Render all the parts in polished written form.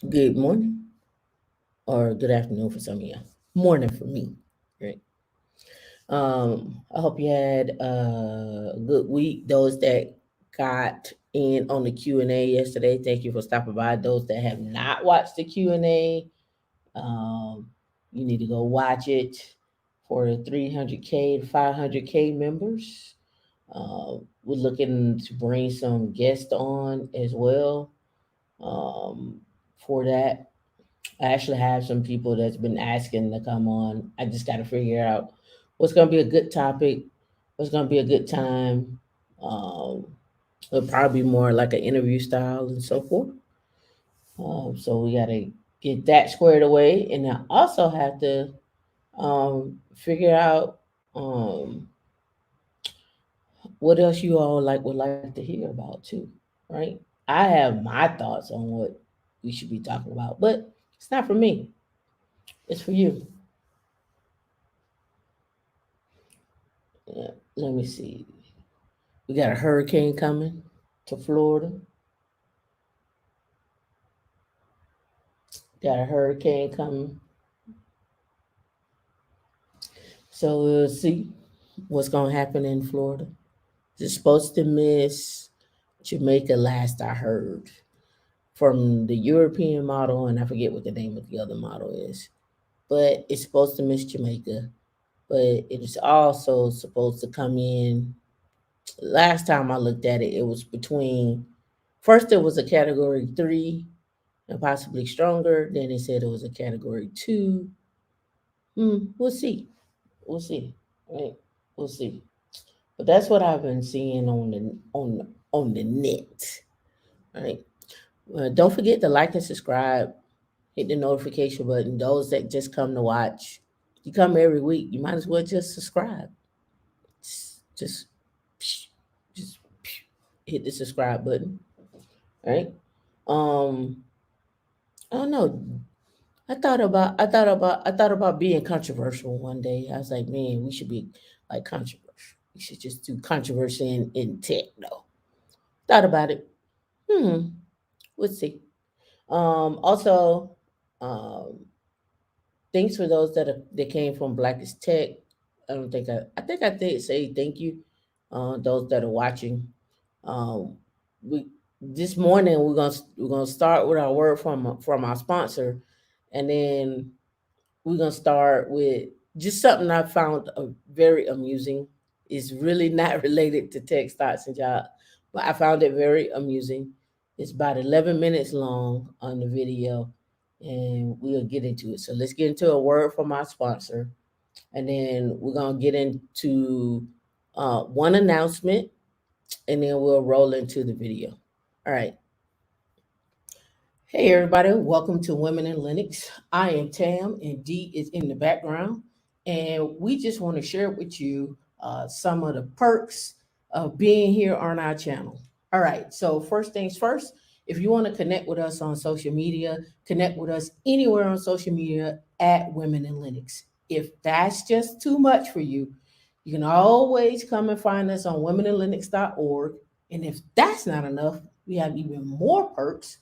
Good morning or good afternoon for some of you. Morning for me, right? I hope you had a good week. Those that got in on the Q&A yesterday, thank you for stopping by. Those that have not watched the Q&A, um, you need to go watch it for the 300K to 500K members. We're looking to bring some guests on as well um, for that. I actually have some people that's been asking to come on. I just got to figure out what's going to be a good topic, what's going to be a good time. Um, it'll probably be more like an interview style and so forth. So we got to get that squared away, and I also have to figure out what else you all would like to hear about too, right? I have my thoughts on what we should be talking about, but it's not for me. It's for you. Yeah, let me see. We got a hurricane coming to Florida. Got a hurricane coming. So we'll see what's going to happen in Florida. It's supposed to miss Jamaica last I heard from the European model, and I forget what the name of the other model is. But it's supposed to miss Jamaica. But it is also supposed to come in. Last time I looked at it, it was between, first it was a category 3 and possibly stronger. Then they said it was a category 2. We'll see. We'll see. Right? We'll see. But that's what I've been seeing on the net. Right. Don't forget to like and subscribe. Hit the notification button. Those that just come to watch, you come every week. You might as well just subscribe. Just, just hit the subscribe button. Right. Um. I don't know. I thought about being controversial one day. I was like, man, we should be like controversial. We should just do controversy in tech though. Thought about it. Hmm. We'll see. Also, um, thanks for those that came from Blackest Tech. I did say thank you. Those that are watching. Um, we this morning we're gonna start with our word from our sponsor, and then we're gonna start with just something I found very amusing. It's really not related to tech stocks and jobs, but I found it very amusing. It's about 11 minutes long on the video, and we'll get into it. So let's get into a word from our sponsor, and then we're gonna get into one announcement, and then we'll roll into the video. All right. Hey everybody, welcome to Women in Linux. I am Tam and Dee is in the background, and we just want to share with you some of the perks of being here on our channel. All right, so first things first, if you want to connect with us on social media, connect with us anywhere on social media at Women in Linux. If that's just too much for you, you can always come and find us on womeninlinux.org. And if that's not enough, we have even more perks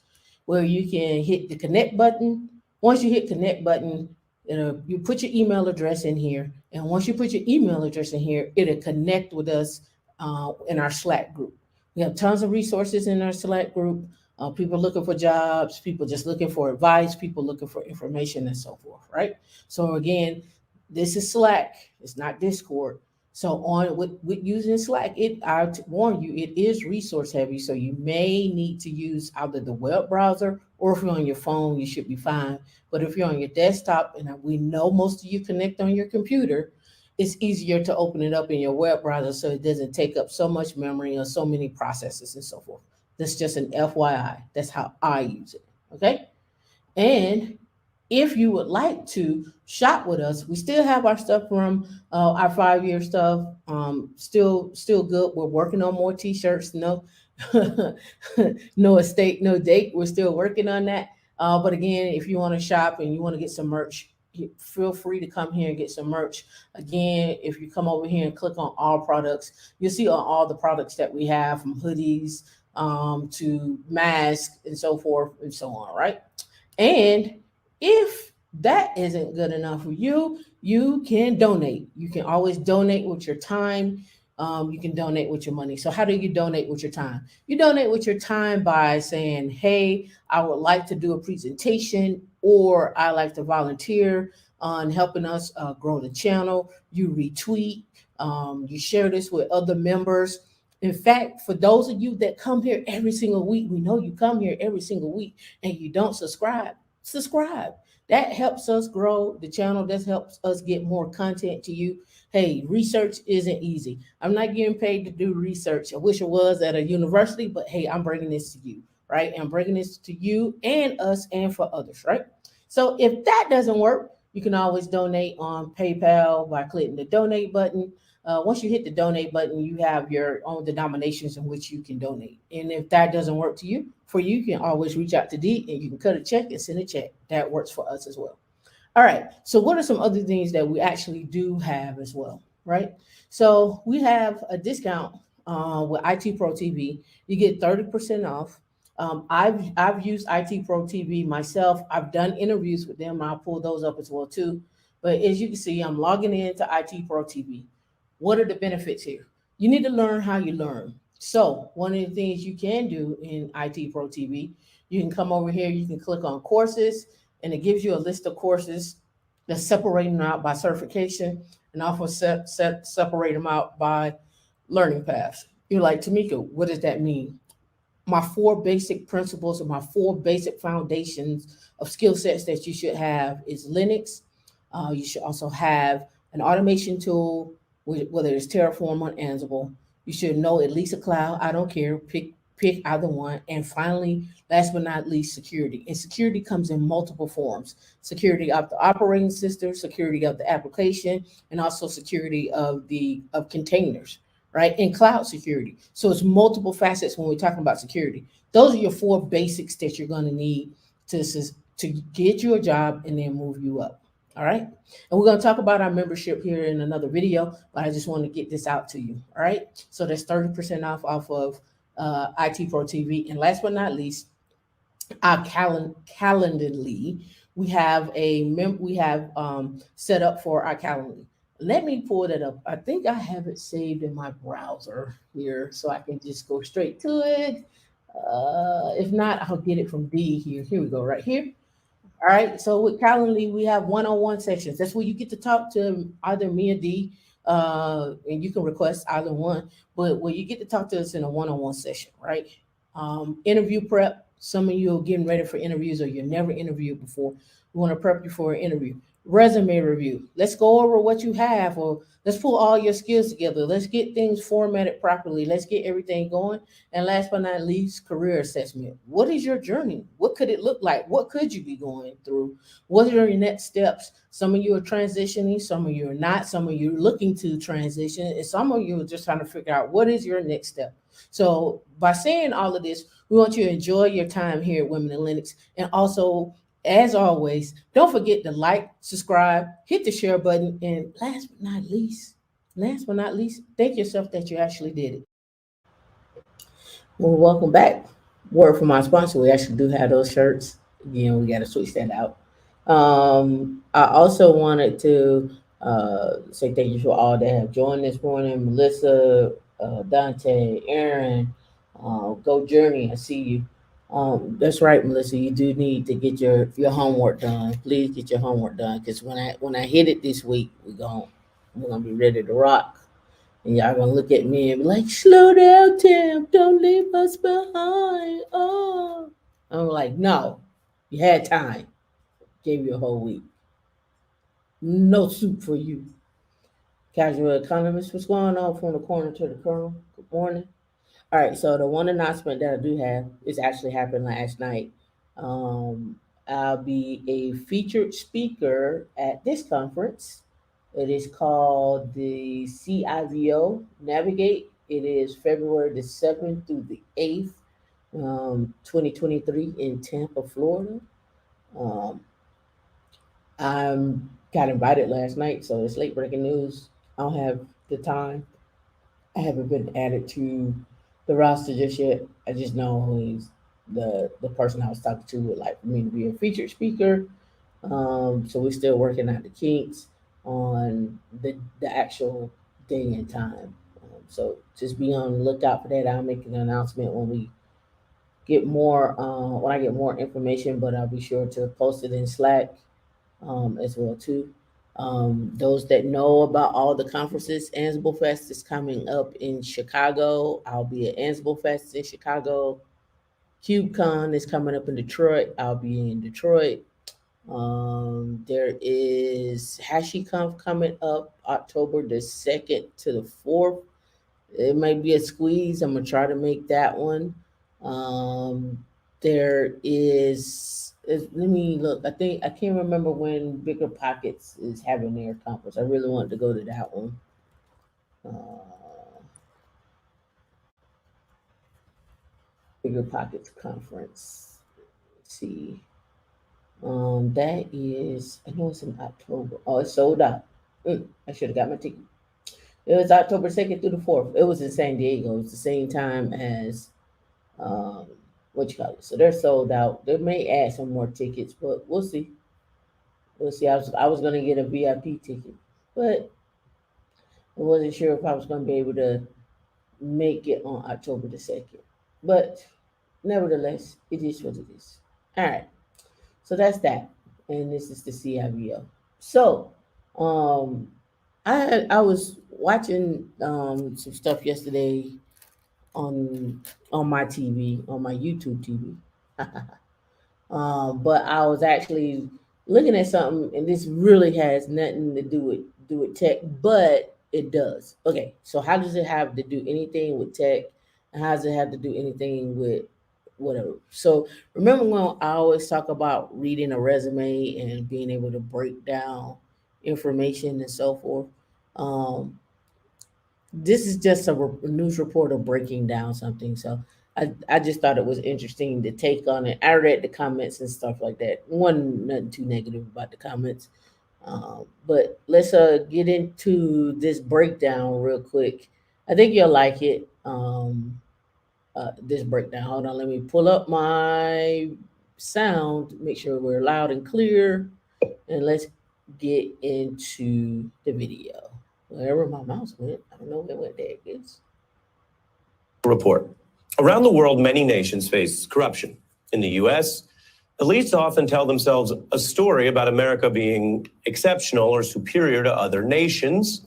where you can hit the connect button. Once you hit connect button, you put your email address in here, and once you put your email address in here, it'll connect with us in our Slack group. We have tons of resources in our Slack group. People looking for jobs, people just looking for advice, people looking for information, and so forth. Right. So again, this is Slack. It's not Discord. So on with using Slack, warn you, it is resource heavy. So you may need to use either the web browser, or if you're on your phone, you should be fine. But if you're on your desktop, and we know most of you connect on your computer, it's easier to open it up in your web browser so it doesn't take up so much memory or so many processes and so forth. That's just an FYI. That's how I use it. Okay. And if you would like to shop with us, we still have our stuff from our 5 year stuff. Still good. We're working on more T-shirts. No, no estate, no date. We're still working on that. But again, if you want to shop and you want to get some merch, feel free to come here and get some merch. Again, if you come over here and click on all products, you'll see on all the products that we have, from hoodies to masks and so forth and so on. Right. And if that isn't good enough for you, you can donate. You can always donate with your time. You can donate with your money. So, how do you donate with your time? You donate with your time by saying, "Hey, I would like to do a presentation, or I like to volunteer on helping us grow the channel." You retweet, you share this with other members. In fact, for those of you that come here every single week, we know you come here every single week and you don't subscribe, subscribe. That helps us grow the channel. That helps us get more content to you. Hey, research isn't easy. I'm not getting paid to do research. I wish it was at a university, but hey, I'm bringing this to you, right? I'm bringing this to you and us and for others, right? So if that doesn't work, you can always donate on PayPal by clicking the donate button. Once you hit the donate button, you have your own denominations in which you can donate. And if that doesn't work to you, for you can always reach out to D and you can cut a check and send a check. That works for us as well. All right. So, what are some other things that we actually do have as well? Right. So, we have a discount with IT Pro TV. You get 30% off. I've used IT Pro TV myself. I've done interviews with them. I'll pull those up as well too. But as you can see, I'm logging into IT Pro TV. What are the benefits here? You need to learn how you learn. So, one of the things you can do in IT Pro TV, you can come over here, you can click on courses, and it gives you a list of courses that's separating them out by certification and also separate them out by learning paths. You're like, Tameika, what does that mean? My four basic principles or my four basic foundations of skill sets that you should have is Linux. You should also have an automation tool, whether it's Terraform or Ansible. You should know at least a cloud. I don't care. Pick either one. And finally, last but not least, security. And security comes in multiple forms: security of the operating system, security of the application, and also security of containers, right? And cloud security. So it's multiple facets when we're talking about security. Those are your four basics that you're going to need to to get you a job and then move you up. All right. And we're going to talk about our membership here in another video, but I just want to get this out to you. All right. So that's 30% off of IT Pro TV. And last but not least, our Calendly. We have set up for our Calendly. Let me pull that up. I think I have it saved in my browser here, so I can just go straight to it. If not, I'll get it from D here. Here we go, right here. All right. So with Calendly, we have one-on-one sections. That's where you get to talk to either me or D, and you can request either one. But where you get to talk to us in a one-on-one session, right? Interview prep. Some of you are getting ready for interviews, or you've never interviewed before. We want to prep you for an interview. Resume review. Let's go over what you have, or let's pull all your skills together. Let's get things formatted properly. Let's get everything going. And last but not least, career assessment. What is your journey? What could it look like? What could you be going through? What are your next steps? Some of you are transitioning, some of you are not, some of you are looking to transition, and some of you are just trying to figure out what is your next step. So, by saying all of this, we want you to enjoy your time here at Women in Linux. And also, as always, don't forget to like, subscribe, hit the share button, and last but not least, thank yourself that you actually did it. Well, welcome back. Word from our sponsor, we actually do have those shirts. Again, we got to switch that out. I also wanted to say thank you for all that have joined this morning. Melissa, Dante, Aaron, Go Journey, I see you. That's right, Melissa. You do need to get your homework done. Please get your homework done, because when I hit it this week, we're gonna be ready to rock. And y'all gonna look at me and be like, slow down, Tim. Don't leave us behind. Oh. I'm like, no, you had time. Gave you a whole week. No soup for you. Casual economist, what's going on from the corner to the kernel? Good morning. All right, so the one announcement that I do have is actually happened last night. I'll be a featured speaker at this conference. It is called the CIVO Navigate. It is February the 7th through the 8th, 2023 in Tampa, Florida. Um, I got invited last night, so it's late breaking news. I don't have the time. I haven't been added to the roster just yet. I just know who is. the person I was talking to would like for me to be a featured speaker. So we're still working out the kinks on the actual day and time. So just be on the lookout for that. I'll make an announcement when we get more when I get more information, but I'll be sure to post it in Slack as well too. Those that know about all the conferences, Ansible Fest is coming up in Chicago. I'll be at Ansible Fest in Chicago. KubeCon is coming up in Detroit. I'll be in Detroit. There is HashiConf coming up October the 2nd to the 4th. It might be a squeeze. I'm gonna try to make that one. There is let me look. I think I can't remember when Bigger Pockets is having their conference. I really wanted to go to that one. Bigger Pockets conference. Let's see. That is, I know it's in October. Oh, it's sold out. I should have got my ticket. It was October 2nd through the 4th. It was in San Diego. It's the same time as um, what you call it. So they're sold out. They may add some more tickets, but we'll see. We'll see. I was gonna get a VIP ticket, but I wasn't sure if I was gonna be able to make it on October the 2nd. But nevertheless, it is what it is. All right. So that's that. And this is the CIVO. So um I was watching some stuff yesterday on my TV, on my YouTube TV. But I was actually looking at something, and this really has nothing to do with tech, but it does. Okay, so how does it have to do anything with tech, and how does it have to do anything with whatever? So remember when I always talk about reading a resume and being able to break down information and so forth. Um, this is just a news reporter breaking down something. So I just thought it was interesting to take on it. I read the comments and stuff like that. Wasn't nothing too negative about the comments. But let's get into this breakdown real quick. I think you'll like it. This breakdown. Hold on, let me pull up my sound, make sure we're loud and clear, and let's get into the video. Wherever my mouse went, I don't know where it went. There it is. Report. Around the world, many nations face corruption. In the US, elites often tell themselves a story about America being exceptional or superior to other nations,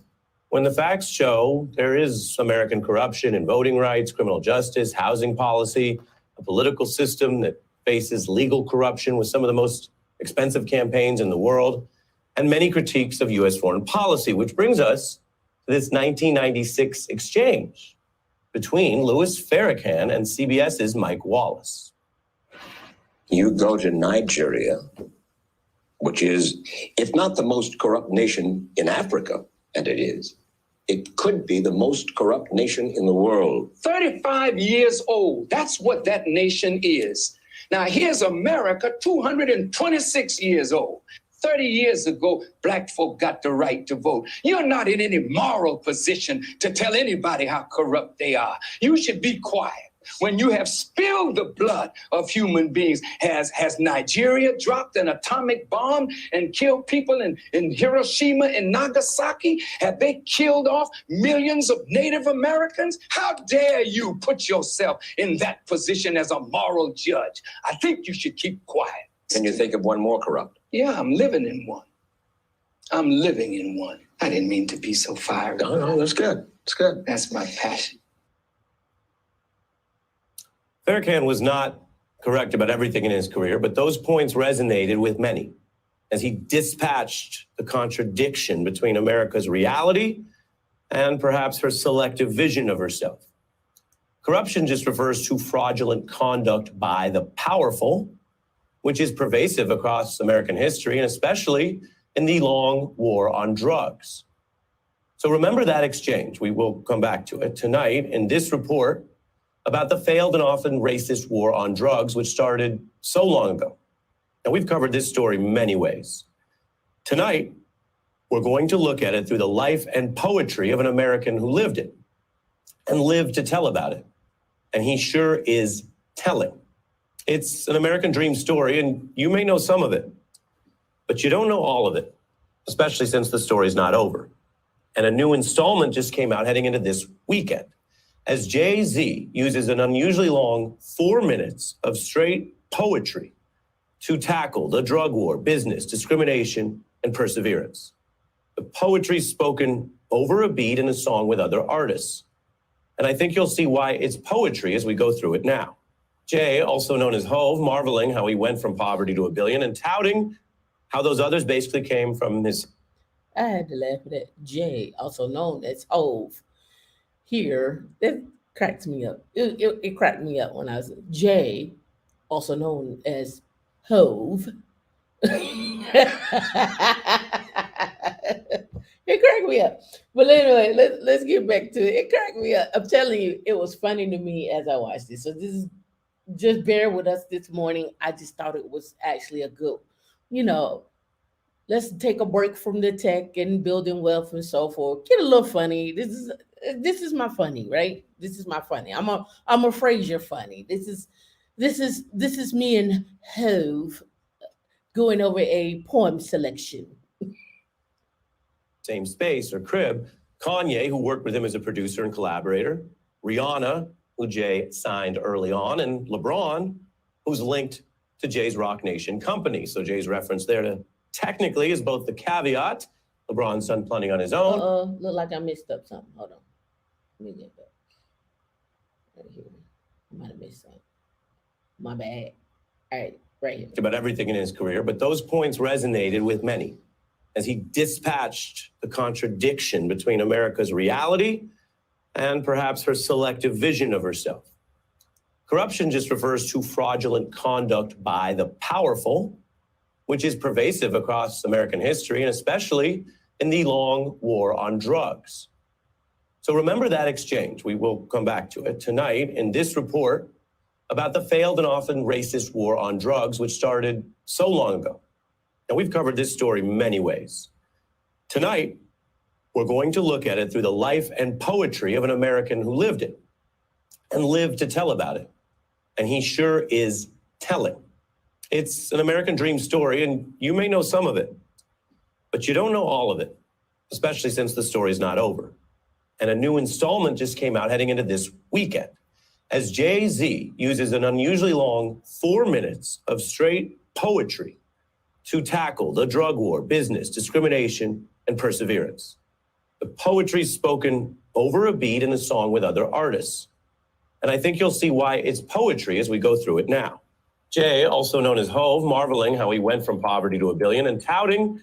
when the facts show there is American corruption in voting rights, criminal justice, housing policy, a political system that faces legal corruption with some of the most expensive campaigns in the world, and many critiques of US foreign policy, which brings us to this 1996 exchange between Louis Farrakhan and CBS's Mike Wallace. You go to Nigeria, which is, if not the most corrupt nation in Africa, and it is, it could be the most corrupt nation in the world. 35 years old. That's what that nation is. Now, here's America, 226 years old. 30 years ago, black folk got the right to vote. You're not in any moral position to tell anybody how corrupt they are. You should be quiet. When you have spilled the blood of human beings, has Nigeria dropped an atomic bomb and killed people in Hiroshima and Nagasaki? Have they killed off millions of Native Americans? How dare you put yourself in that position as a moral judge? I think you should keep quiet. Can you think of one more corrupt? Yeah, I'm living in one. I'm living in one. I didn't mean to be so fiery. No, that's good. That's good. That's my passion. Farrakhan was not correct about everything in his career, but those points resonated with many as he dispatched the contradiction between America's reality and perhaps her selective vision of herself. Corruption just refers to fraudulent conduct by the powerful, which is pervasive across American history, and especially in the long war on drugs. So remember that exchange. We will come back to it tonight in this report about the failed and often racist war on drugs, which started so long ago. Now, we've covered this story many ways. Tonight, we're going to look at it through the life and poetry of an American who lived it and lived to tell about it. And he sure is telling. It's an American dream story, and you may know some of it, but you don't know all of it, especially since the story's not over. And a new installment just came out heading into this weekend, as Jay-Z uses an unusually long 4 minutes of straight poetry to tackle the drug war, business, discrimination, and perseverance. The poetry's spoken over a beat in a song with other artists. And I think you'll see why it's poetry as we go through it now. Jay, also known as Hove, marveling how he went from poverty to $1 billion and touting how those others basically came from his... I had to laugh at that. Jay, also known as Hove, here, it cracks me up. It cracked me up when I was Jay, also known as Hove. It cracked me up. But anyway, let's get back to it. It cracked me up. I'm telling you, it was funny to me as I watched this. So this is just bear with us this morning. I just thought it was actually a good, let's take a break from the tech and building wealth and so forth. Get a little funny. This is my funny, right? This is my funny. I'm afraid you're funny. This is me and Hove going over a poem selection. Same space or crib. Kanye, who worked with him as a producer and collaborator. Rihanna, who Jay signed early on. And LeBron, who's linked to Jay's Rock Nation company. So Jay's reference there to technically is both the caveat, LeBron's done plenty on his own. Look like I messed up something. Hold on. Let me get back. Right here. I might have missed something. My bad. All right, right here. About everything in his career, but those points resonated with many as he dispatched the contradiction between America's reality and perhaps her selective vision of herself. Corruption just refers to fraudulent conduct by the powerful, which is pervasive across American history, and especially in the long war on drugs. So remember that exchange. We will come back to it tonight in this report about the failed and often racist war on drugs, which started so long ago. Now, we've covered this story many ways. Tonight, we're going to look at it through the life and poetry of an American who lived it and lived to tell about it. And he sure is telling. It's an American dream story, and you may know some of it, but you don't know all of it, especially since the story's not over. And a new installment just came out heading into this weekend, as Jay-Z uses an unusually long 4 minutes of straight poetry to tackle the drug war, business, discrimination, and perseverance. The poetry's spoken over a beat in a song with other artists. And I think you'll see why it's poetry as we go through it now. Jay, also known as Hove, marveling how he went from poverty to $1 billion and touting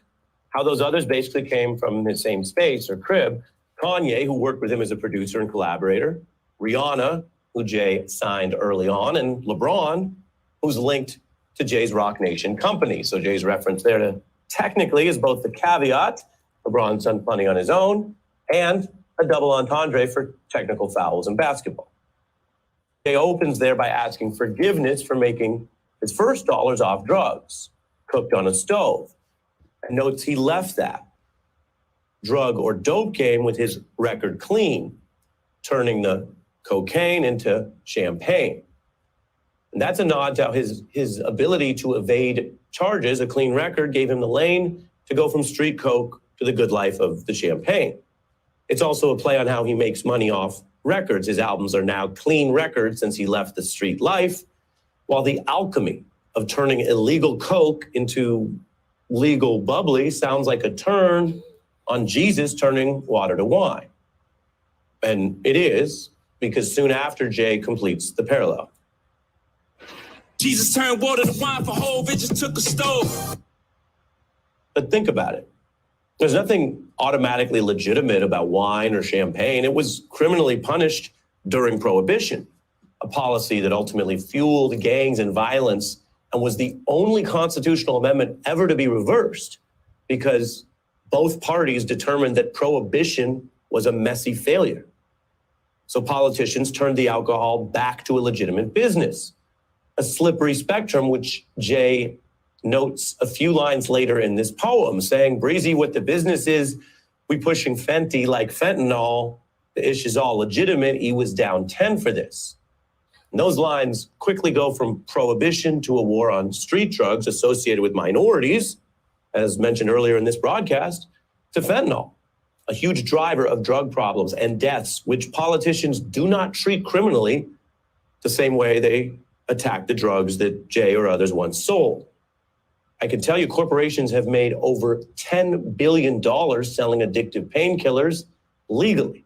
how those others basically came from his same space or crib. Kanye, who worked with him as a producer and collaborator. Rihanna, who Jay signed early on. And LeBron, who's linked to Jay's Rock Nation company. So Jay's reference there to technically is both the caveat, LeBron's done plenty on his own, and a double entendre for technical fouls in basketball. Jay opens there by asking forgiveness for making his first dollars off drugs, cooked on a stove, and notes he left that drug or dope game with his record clean, turning the cocaine into champagne. And that's a nod to how his ability to evade charges, a clean record, gave him the lane to go from street coke to the good life of the champagne. It's also a play on how he makes money off records. His albums are now clean records since he left the street life, while the alchemy of turning illegal coke into legal bubbly sounds like a turn on Jesus turning water to wine. And it is, because soon after Jay completes the parallel. Jesus turned water to wine for Hove, it just took a stove. But think about it. There's nothing automatically legitimate about wine or champagne. It was criminally punished during Prohibition, a policy that ultimately fueled gangs and violence and was the only constitutional amendment ever to be reversed because both parties determined that Prohibition was a messy failure. So politicians turned the alcohol back to a legitimate business, a slippery spectrum, which Jay notes a few lines later in this poem, saying, breezy what the business is, we pushing Fenty like fentanyl, the ish is all legitimate, he was down 10 for this. And those lines quickly go from prohibition to a war on street drugs associated with minorities, as mentioned earlier in this broadcast, to fentanyl, a huge driver of drug problems and deaths, which politicians do not treat criminally the same way they attack the drugs that Jay or others once sold. I can tell you corporations have made over $10 billion selling addictive painkillers legally.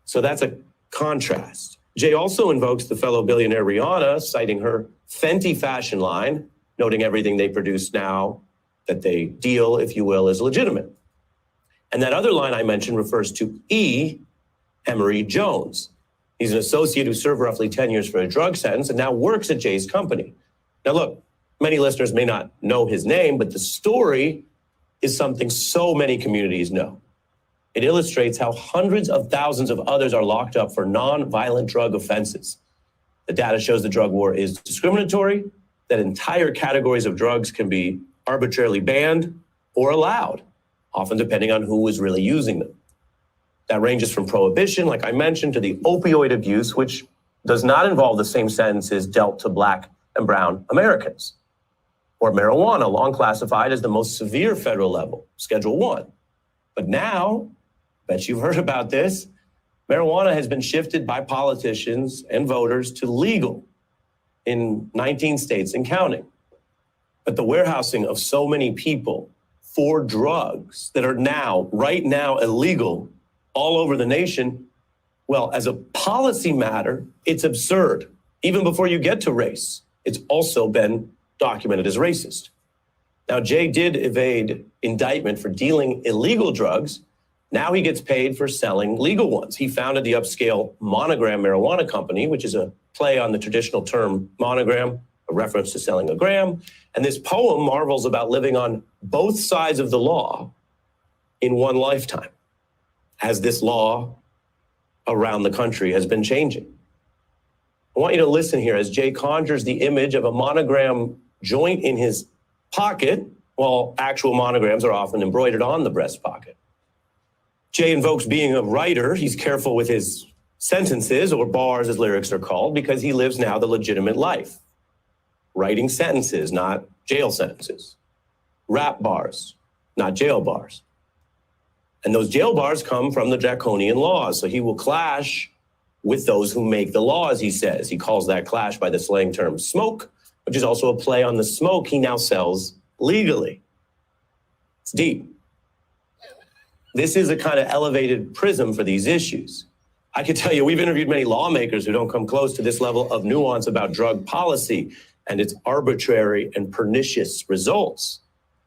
So that's a contrast. Jay also invokes the fellow billionaire Rihanna, citing her Fenty fashion line, noting everything they produce now that they deal, if you will, is legitimate. And that other line I mentioned refers to E. Emery Jones. He's an associate who served roughly 10 years for a drug sentence and now works at Jay's company. Now, look, many listeners may not know his name, but the story is something so many communities know. It illustrates how hundreds of thousands of others are locked up for non-violent drug offenses. The data shows the drug war is discriminatory, that entire categories of drugs can be arbitrarily banned or allowed, often depending on who is really using them. That ranges from prohibition, like I mentioned, to the opioid abuse, which does not involve the same sentences dealt to Black and brown Americans. Or marijuana, long classified as the most severe federal level, Schedule 1. But now, bet you've heard about this, marijuana has been shifted by politicians and voters to legal in 19 states and counting. But the warehousing of so many people for drugs that are now, right now, illegal all over the nation, well, as a policy matter, it's absurd. Even before you get to race, it's also been documented as racist. Now, Jay did evade indictment for dealing illegal drugs. Now he gets paid for selling legal ones. He founded the upscale Monogram Marijuana Company, which is a play on the traditional term monogram, a reference to selling a gram. And this poem marvels about living on both sides of the law in one lifetime, as this law around the country has been changing. I want you to listen here as Jay conjures the image of a monogram joint in his pocket, while actual monograms are often embroidered on the breast pocket. Jay invokes being a writer. He's careful with his sentences, or bars as lyrics are called, because he lives now the legitimate life. Writing sentences, not jail sentences. Rap bars, not jail bars. And those jail bars come from the draconian laws. So he will clash with those who make the laws, he says. He calls that clash by the slang term smoke, which is also a play on the smoke he now sells legally. It's deep. This is a kind of elevated prism for these issues. I can tell you, we've interviewed many lawmakers who don't come close to this level of nuance about drug policy and its arbitrary and pernicious results.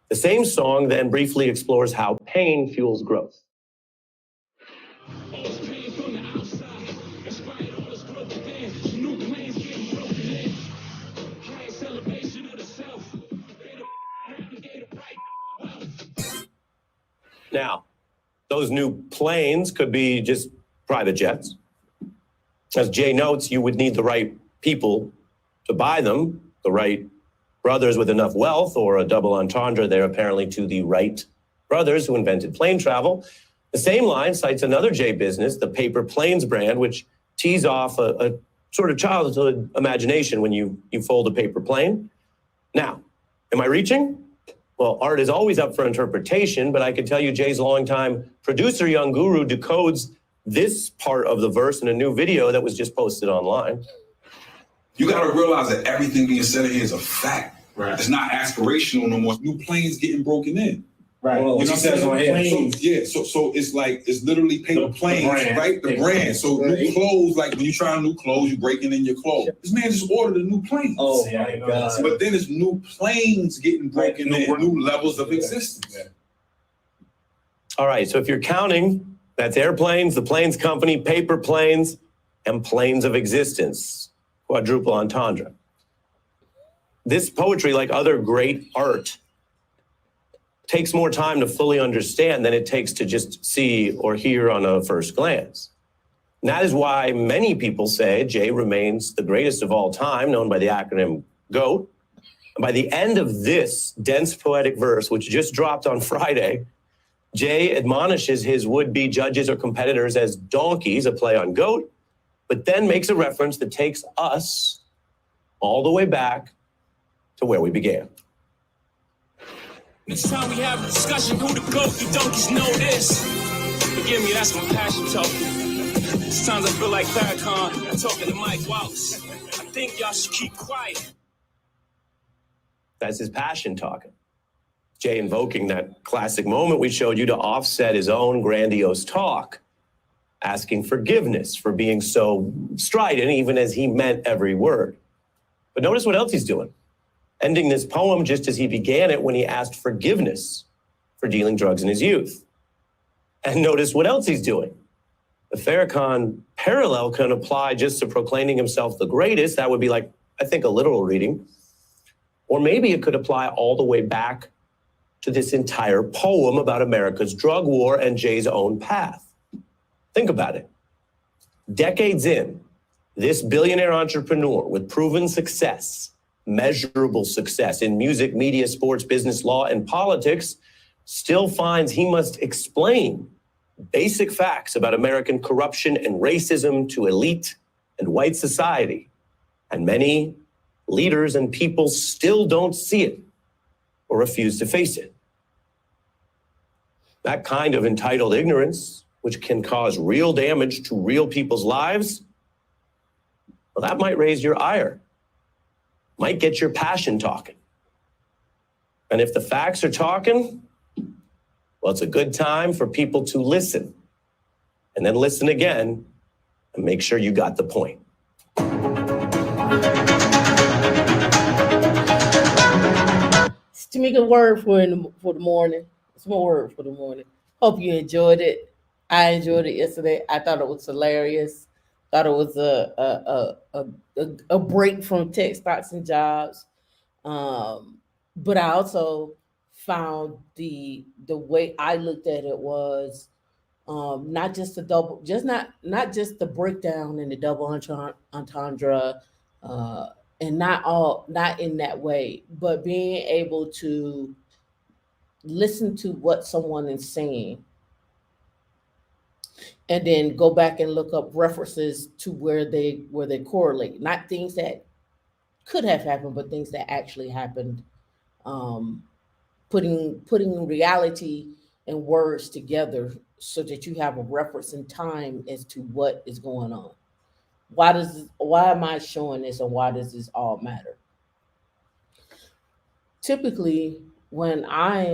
The same song then briefly explores how pain fuels growth. Now, those new planes could be just private jets. As Jay notes, you would need the right people to buy them, the right brothers with enough wealth, or a double entendre there apparently to the Wright brothers who invented plane travel. The same line cites another Jay business, the Paper Planes brand, which tees off a sort of childhood imagination when you fold a paper plane. Now, am I reaching? Well, art is always up for interpretation, but I can tell you Jay's longtime producer, Young Guru, decodes this part of the verse in a new video that was just posted online. You got to realize that everything being said here is a fact. Right. It's not aspirational no more. New planes getting broken in. Right. You know what I'm saying? So it's like, it's literally paper planes, right? The brand. So new clothes, like when you try on new clothes, you're breaking in your clothes. This man just ordered a new plane. Oh my God. But then it's new planes getting broken in, new levels of existence. Yeah. All right, so if you're counting, that's airplanes, the planes company, paper planes, and planes of existence. Quadruple entendre. This poetry, like other great art, takes more time to fully understand than it takes to just see or hear on a first glance. And that is why many people say Jay remains the greatest of all time, known by the acronym GOAT. And by the end of this dense poetic verse, which just dropped on Friday, Jay admonishes his would-be judges or competitors as donkeys, a play on goat, but then makes a reference that takes us all the way back to where we began. Next time we have a discussion, who the goat, you donkeys know this. Forgive me, that's my passion talking. Sometimes I feel like Farrakhan talking to Mike Wallace. I think y'all should keep quiet. That's his passion talking. Jay invoking that classic moment we showed you to offset his own grandiose talk, asking forgiveness for being so strident, even as he meant every word. But notice what else he's doing. Ending this poem just as he began it when he asked forgiveness for dealing drugs in his youth. And notice what else he's doing. The Farrakhan parallel can apply just to proclaiming himself the greatest. That would be like, I think, a literal reading. Or maybe it could apply all the way back to this entire poem about America's drug war and Jay's own path. Think about it. Decades in, this billionaire entrepreneur with proven success, measurable success in music, media, sports, business, law, and politics, still finds he must explain basic facts about American corruption and racism to elite and white society. And many leaders and people still don't see it or refuse to face it. That kind of entitled ignorance, which can cause real damage to real people's lives, well, that might raise your ire, might get your passion talking. And if the facts are talking, well, it's a good time for people to listen, and then listen again and make sure you got the point. Tameika word for the morning. It's my word for the morning. Hope you enjoyed it. I enjoyed it yesterday. I thought it was hilarious. Thought it was a break from tech stocks and jobs. But I also found the way I looked at it was not just the double, not just the breakdown and the double entendre, and not in that way, but being able to listen to what someone is saying and then go back and look up references to where they correlate, not things that could have happened, but things that actually happened. Putting reality and words together so that you have a reference in time as to what is going on. Why am I showing this, and why does this all matter? Typically, when I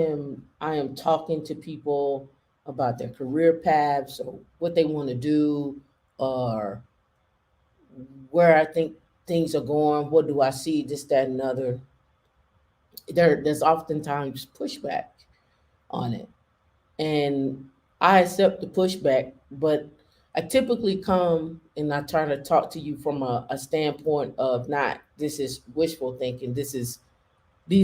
am talking to people about their career paths or what they want to do or where I think things are going, what do I see, this, that, and other, there's oftentimes pushback on it. And I accept the pushback, but I typically come and I try to talk to you from a standpoint of not, this is wishful thinking. These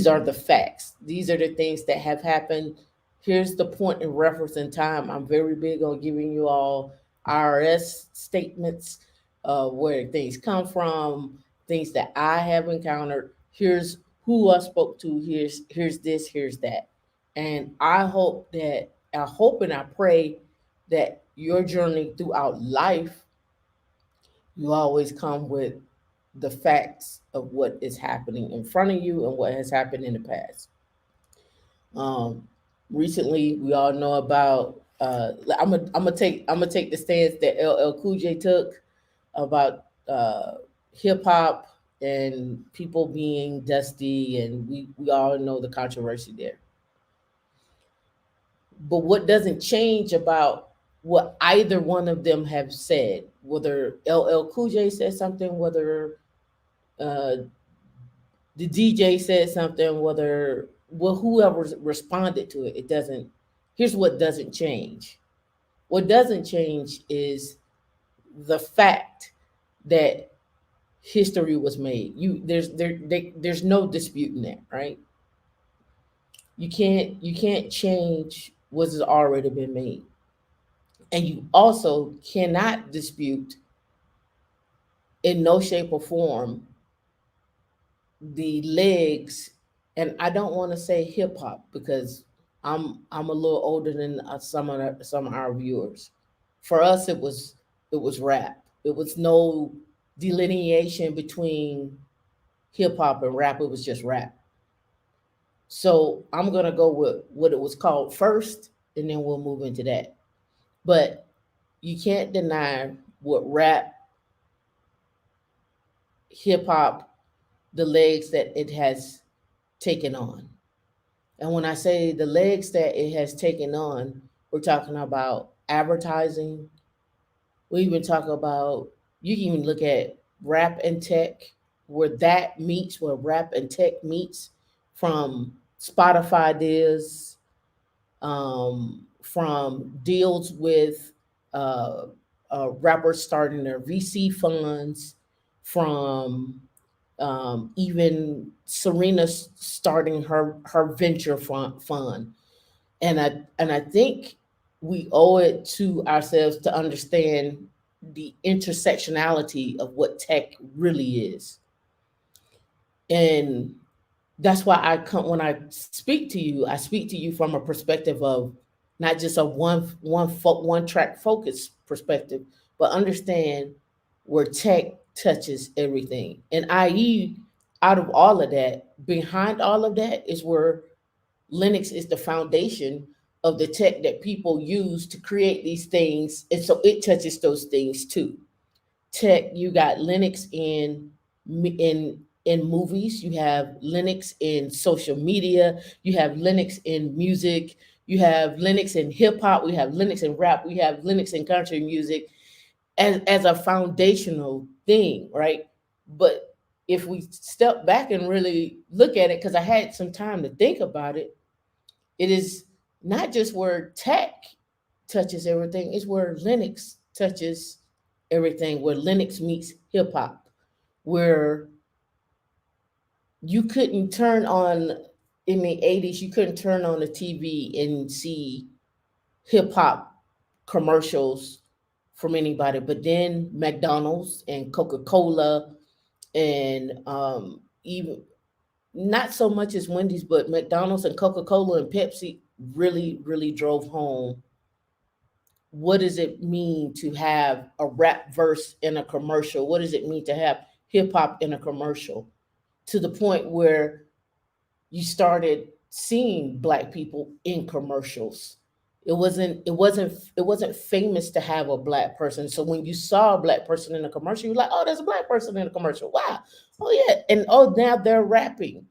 are the facts. These are the things that have happened. Here's the point in reference in time. I'm very big on giving you all IRS statements, where things come from, things that I have encountered. Here's who I spoke to. Here's this, here's that. And I hope and I pray that your journey throughout life, you always come with the facts of what is happening in front of you and what has happened in the past. Recently, we all know about. I'm gonna take the stance that LL Cool J took about hip hop and people being dusty, and we all know the controversy there. But what doesn't change about what either one of them have said, whether LL Cool J said something, whether the DJ said something, whoever responded to it, it doesn't. Here's what doesn't change. What doesn't change is the fact that history was made. There's no disputing that, right? You can't change what's already been made. And you also cannot dispute in no shape or form the legs, and I don't want to say hip hop because I'm a little older than some of our viewers. For us, it was rap. It was no delineation between hip hop and rap. It was just rap. So I'm gonna go with what it was called first, and then we'll move into that. But you can't deny what rap, hip hop, the legs that it has taken on. And when I say the legs that it has taken on, we're talking about advertising. We even talk about, you can even look at rap and tech, where that meets, where rap and tech meets, from Spotify deals, from deals with uh, rappers starting their VC funds, from even Serena starting her venture fund. And I think we owe it to ourselves to understand the intersectionality of what tech really is. And that's why I come, when I speak to you, I speak to you from a perspective of not just a one track focus perspective, but understand where tech touches everything. And i.e., out of all of that, behind all of that is where Linux is the foundation of the tech that people use to create these things. And so it touches those things too. Tech, you got Linux in movies, you have Linux in social media, you have Linux in music, you have Linux in hip hop, we have Linux in rap, we have Linux in country music as a foundational thing, right? But if we step back and really look at it, because I had some time to think about it, it is not just where tech touches everything, it's where Linux touches everything, where Linux meets hip hop, where you couldn't turn on, in the 80s, you couldn't turn on the TV and see hip hop commercials from anybody. But then McDonald's and Coca-Cola and even not so much as Wendy's, but McDonald's and Coca-Cola and Pepsi really, really drove home what does it mean to have a rap verse in a commercial? What does it mean to have hip hop in a commercial? To the point where you started seeing black people in commercials. It wasn't famous to have a black person. So when you saw a black person in a commercial, you're like, oh, there's a black person in a commercial. Wow. Oh yeah. And oh, now they're rapping,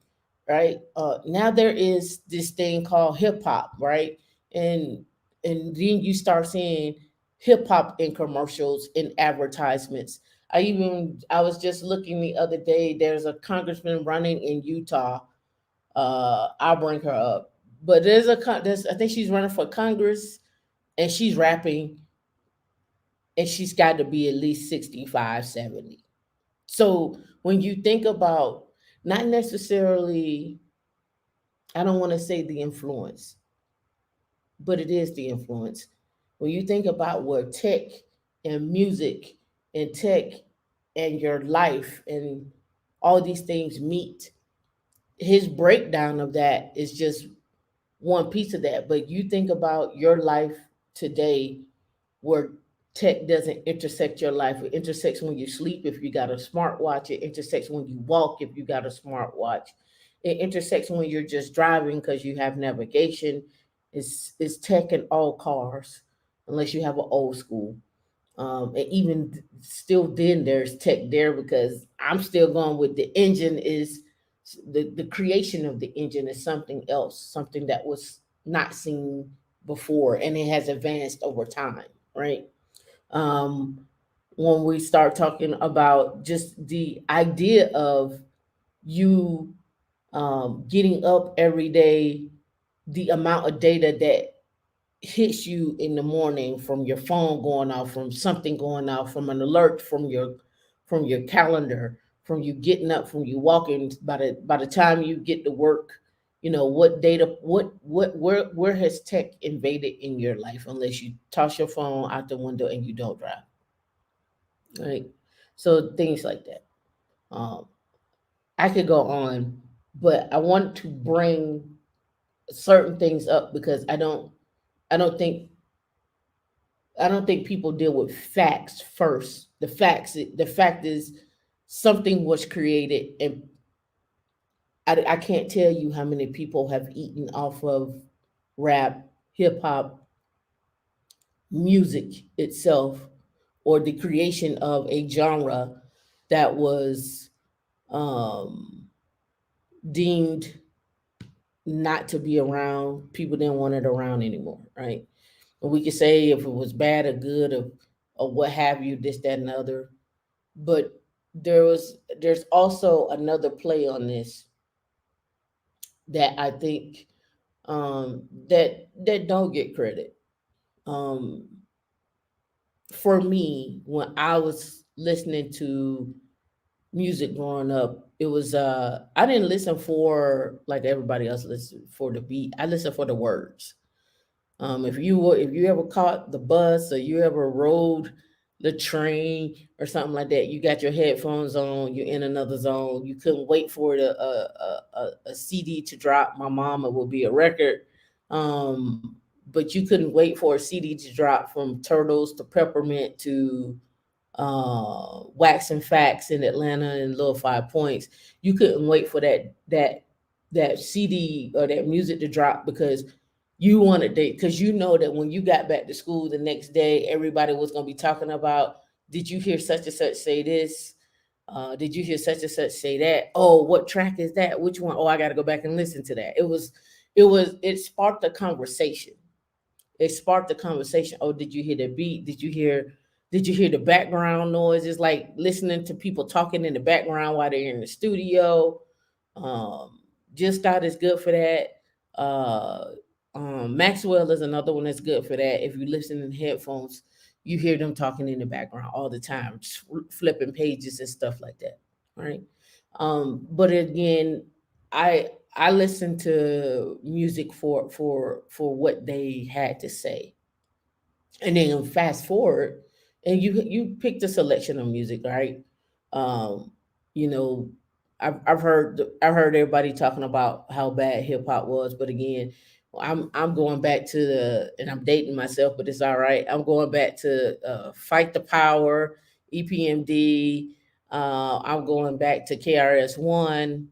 right? Now there is this thing called hip hop, right? And and then you start seeing hip hop in commercials, in advertisements. I was just looking the other day. There's a congressman running in Utah. I'll bring her up. But there's I think she's running for Congress, and she's rapping, and she's got to be at least 65, 70. So when you think about, not necessarily, I don't want to say the influence, but it is the influence. When you think about where tech and music and tech and your life and all these things meet, his breakdown of that is just one piece of that. But you think about your life today, where tech doesn't intersect your life. It intersects when you sleep if you got a smartwatch. It intersects when you walk if you got a smartwatch. It intersects when you're just driving because you have navigation. It's tech in all cars, unless you have an old school. And even still, then there's tech there, because I'm still going with the engine is the creation of the engine is something else, something that was not seen before, and it has advanced over time, right? um, when we start talking about just the idea of you getting up every day, the amount of data that hits you in the morning from your phone going off, from something going off, from an alert from your calendar, from you getting up, from you walking, by the time you get to work, what data, where has tech invaded in your life, unless you toss your phone out the window and you don't drive, right? So things like that. um I could go on, but I want to bring certain things up because I don't think I don't think people deal with facts first. The fact is something was created, and I can't tell you how many people have eaten off of rap, hip hop, music itself, or the creation of a genre that was um, deemed not to be around. People didn't want it around anymore, right? And we could say if it was bad or good or what have you, this, that, and the other. But there's also another play on this that I think that don't get credit. Um, for me, when I was listening to music growing up, it was I didn't listen for like everybody else listened for the beat. I listened for the words. If you ever caught the bus or you ever rode the train or something like that, you got your headphones on, you're in another zone. You couldn't wait for a CD to drop. My mom, it would be a record, but you couldn't wait for a CD to drop from Turtles to Peppermint to Wax and Facts in Atlanta and Little 5 Points. You couldn't wait for that CD or that music to drop because you wanted to, because you know that when you got back to school the next day, everybody was going to be talking about, did you hear such and such say this? Did you hear such and such say that? Oh, what track is that? Which one? Oh, I got to go back and listen to that. It sparked a conversation. It sparked a conversation. Oh, did you hear the beat? Did you hear the background noise? It's like listening to people talking in the background while they're in the studio. Um, Just God is good for that. Uh, Maxwell is another one that's good for that. If you listen in headphones, you hear them talking in the background all the time, just flipping pages and stuff like that. Right. But again, I listen to music for what they had to say, and then fast forward, and you picked a selection of music, right? um you know, I've heard everybody talking about how bad hip hop was, but again, I'm going back to the, and I'm dating myself, but it's all right. I'm going back to Fight the Power, EPMD. I'm going back to KRS-One.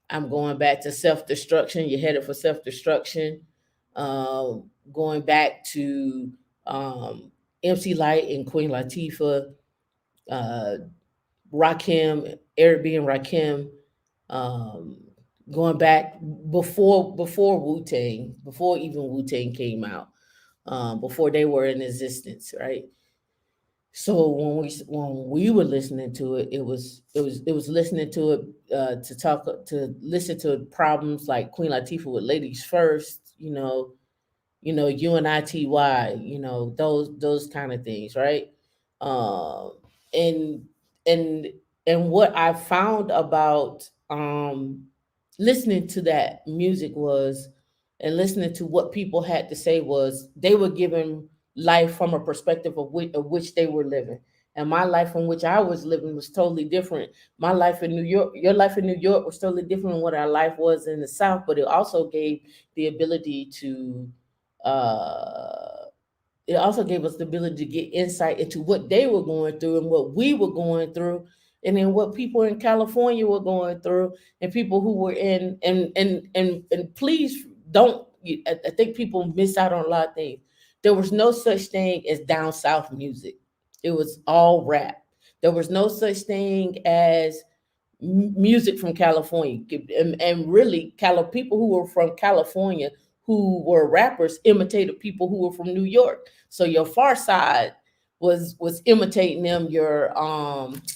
I'm going back to Self Destruction. You're headed for self destruction. Going back to um, MC Light and Queen Latifah, uh, Rakim, Eric B. and Rakim, um, going back before Wu Tang, before even Wu Tang came out, before they were in existence, right? So when we were listening to it, it was listening to it to listen to problems like Queen Latifah with Ladies First, UNITY, those kind of things, right? Um, and and and what I found about listening to that music was, and listening to what people had to say, was they were giving life from a perspective of which they were living. And my life from which I was living was totally different. My life in New York, your life in New York was totally different than what our life was in the South, but it also gave the ability to uh, it also gave us the ability to get insight into what they were going through and what we were going through, and then what people in California were going through, and people who were in and please don't. I think people miss out on a lot of things. There was no such thing as down south music. It was all rap. There was no such thing as music from California, and really, people who were from California who were rappers imitated people who were from New York. So your Far Side was imitating them. Your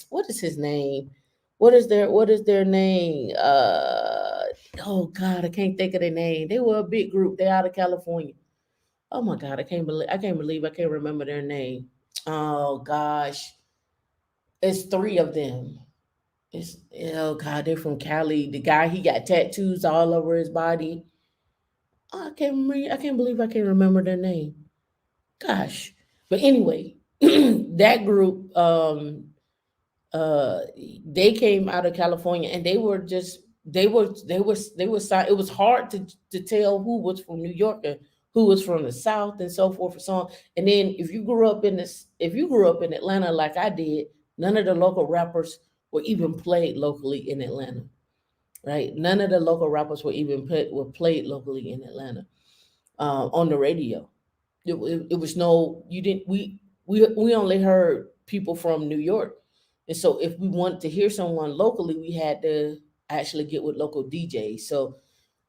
what is his name? What is their name? Oh God, I can't think of their name. They were a big group. They're out of California. Oh my God, I can't remember their name. Oh gosh, it's three of them. It's, oh God, they're from Cali. The guy, he got tattoos all over his body. Oh, I can't believe I can't remember their name. Gosh. But anyway, that group, uh they came out of California, and they were it was hard to tell who was from New York and who was from the South and so forth and so on. And then if you grew up in Atlanta like I did, none of the local rappers were even played locally in Atlanta, right? None of the local rappers were played locally in Atlanta on the radio. It was no, you didn't, we only heard people from New York. And so if we wanted to hear someone locally, we had to actually get with local DJs. So,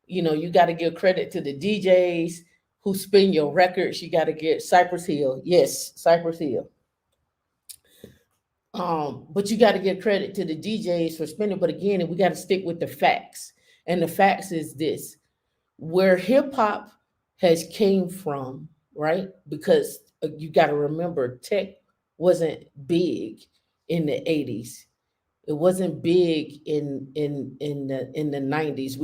you got to give credit to the DJs who spin your records. You got to get Cypress Hill. Yes, Cypress Hill. But you got to give credit to the DJs for spinning. But again, we got to stick with the facts. And the facts is this: where hip hop has came from, right? Because you got to remember, tech wasn't big in the 80s. It wasn't big in the 90s.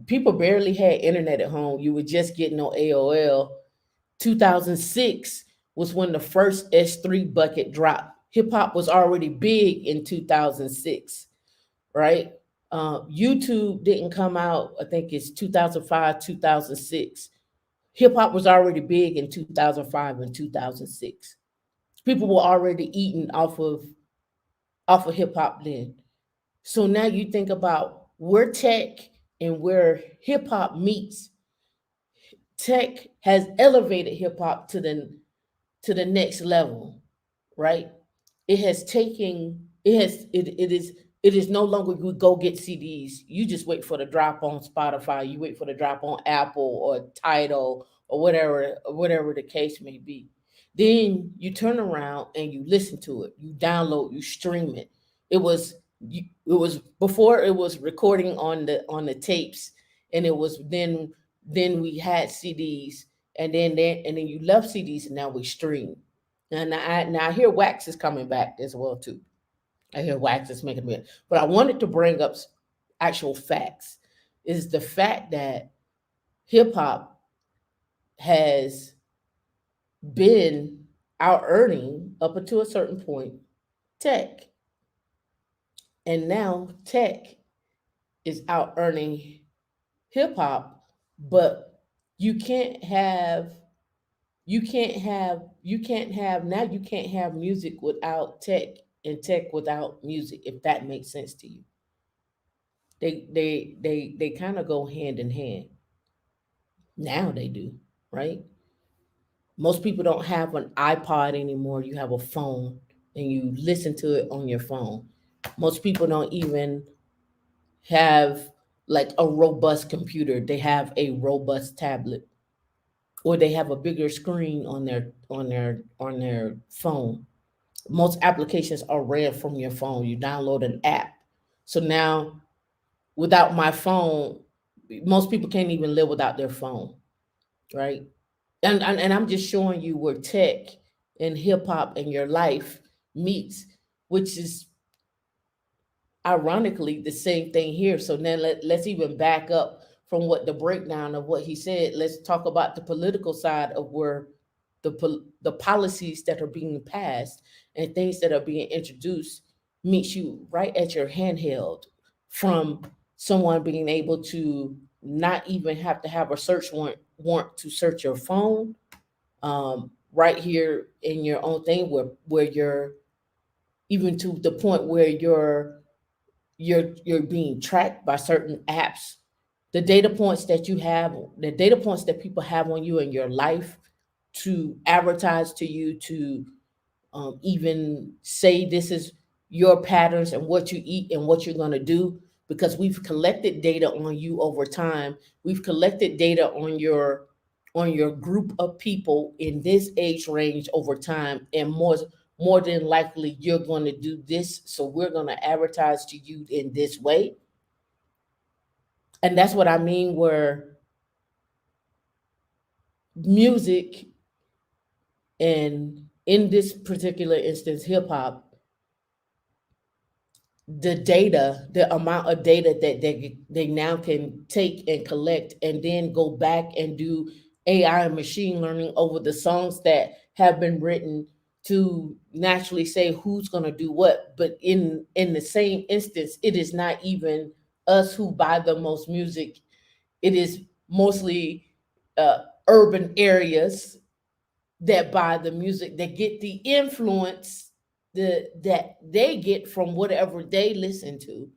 People barely had internet at home. You were just getting on AOL. 2006 was when the first S3 bucket dropped. Hip hop was already big in 2006, right? YouTube didn't come out, I think it's 2005, 2006. Hip hop was already big in 2005 and 2006. People were already eating off of hip hop then. So now you think about where tech and where hip hop meets. Tech has elevated hip hop to the next level, right? It is no longer you go get CDs. You just wait for the drop on Spotify. You wait for the drop on Apple or Tidal or whatever the case may be. Then you turn around and you listen to it. You download, you stream it. It was before it was recording on the tapes, and it was then we had CDs, and then you left CDs, and now we stream. And now I hear Wax is coming back as well too. I hear Wax is making it, but I wanted to bring up actual facts. Is the fact that hip hop has been out earning up until a certain point tech, and now tech is out earning hip hop, but you can't have you can't have music without tech and tech without music, if that makes sense to you. They kind of go hand in hand. Now they do, right? Most people don't have an iPod anymore. You have a phone and you listen to it on your phone. Most people don't even have like a robust computer. They have a robust tablet, or they have a bigger screen on their phone. Most applications are ran from your phone. You download an app. So now, without my phone, most people can't even live without their phone, right? And I'm just showing you where tech and hip hop and your life meets, which is ironically the same thing here. So then let's even back up from what the breakdown of what he said. Let's talk about the political side of where the policies that are being passed and things that are being introduced meets you right at your handheld, from someone being able to not even have to have a search warrant to search your phone, right here in your own thing, where you're even to the point where you're being tracked by certain apps. The data points that you have, the data points that people have on you in your life, to advertise to you, to even say this is your patterns and what you eat and what you're going to do, because we've collected data on you over time. We've collected data on your group of people in this age range over time, and more than likely you're going to do this, so we're going to advertise to you in this way. And that's what I mean, where music, and in this particular instance hip hop, the amount of data that they now can take and collect, and then go back and do AI and machine learning over the songs that have been written to naturally say who's going to do what. But in the same instance, it is not even us who buy the most music. It is mostly urban areas that buy the music, that get the influence that they get from whatever they listen to.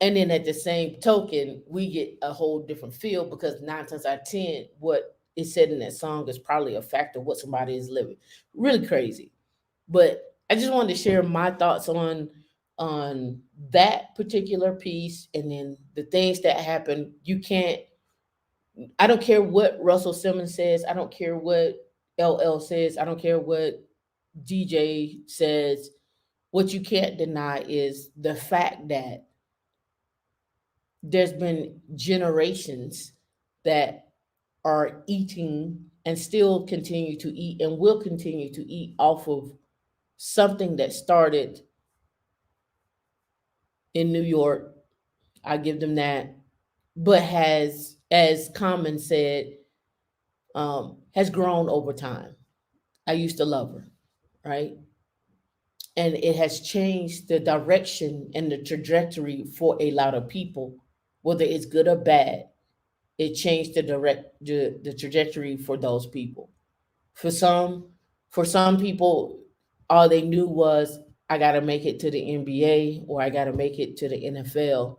And then at the same token, we get a whole different feel because 9 times out of 10, what is said in that song is probably a factor of what somebody is living. Really crazy. But I just wanted to share my thoughts on that particular piece, and then the things that happen. You can't. I don't care what Russell Simmons says. I don't care what LL says. I don't care what DJ says. What you can't deny is the fact that there's been generations that are eating and still continue to eat and will continue to eat off of something that started in New York. I give them that, but has, as Common said, has grown over time. I used to love her, right? And it has changed the direction and the trajectory for a lot of people, whether it's good or bad. It changed the trajectory for those people. For some, for some people, all they knew was I got to make it to the NBA or I got to make it to the NFL.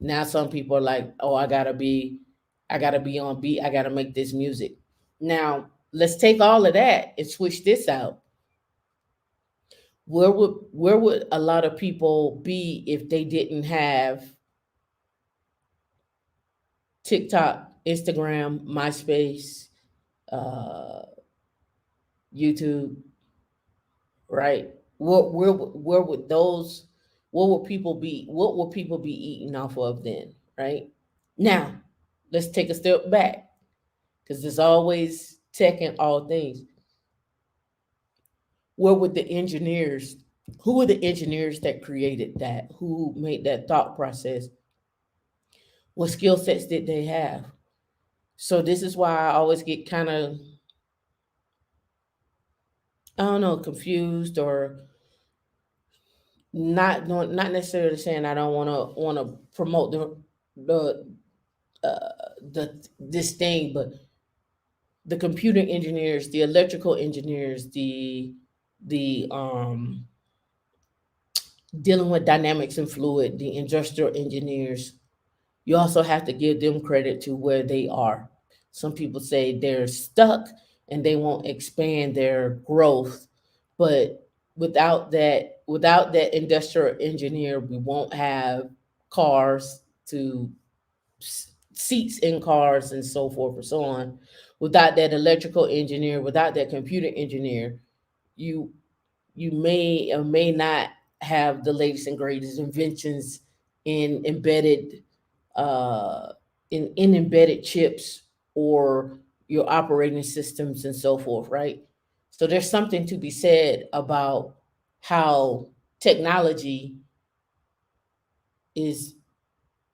Now some people are like, oh, I gotta be on beat. I gotta make this music. Now let's take all of that and switch this out. Where would a lot of people be if they didn't have TikTok, Instagram, MySpace, uh, YouTube, right? Where would those what would people be eating off of then, right? Now, let's take a step back because there's always tech in all things. Where would the engineers, who were the engineers that created that? Who made that thought process? What skill sets did they have? So this is why I always get kind of, I don't know, confused or not necessarily saying I don't want to promote the this thing, but the computer engineers, the electrical engineers, the dealing with dynamics and fluid, the industrial engineers, you also have to give them credit to where they are. Some people say they're stuck and they won't expand their growth, but without that industrial engineer, we won't have cars to seats in cars and so forth and so on. Without that electrical engineer, without that computer engineer, you you may or may not have the latest and greatest inventions in embedded uh, in embedded chips or your operating systems and so forth, right? So there's something to be said about how technology is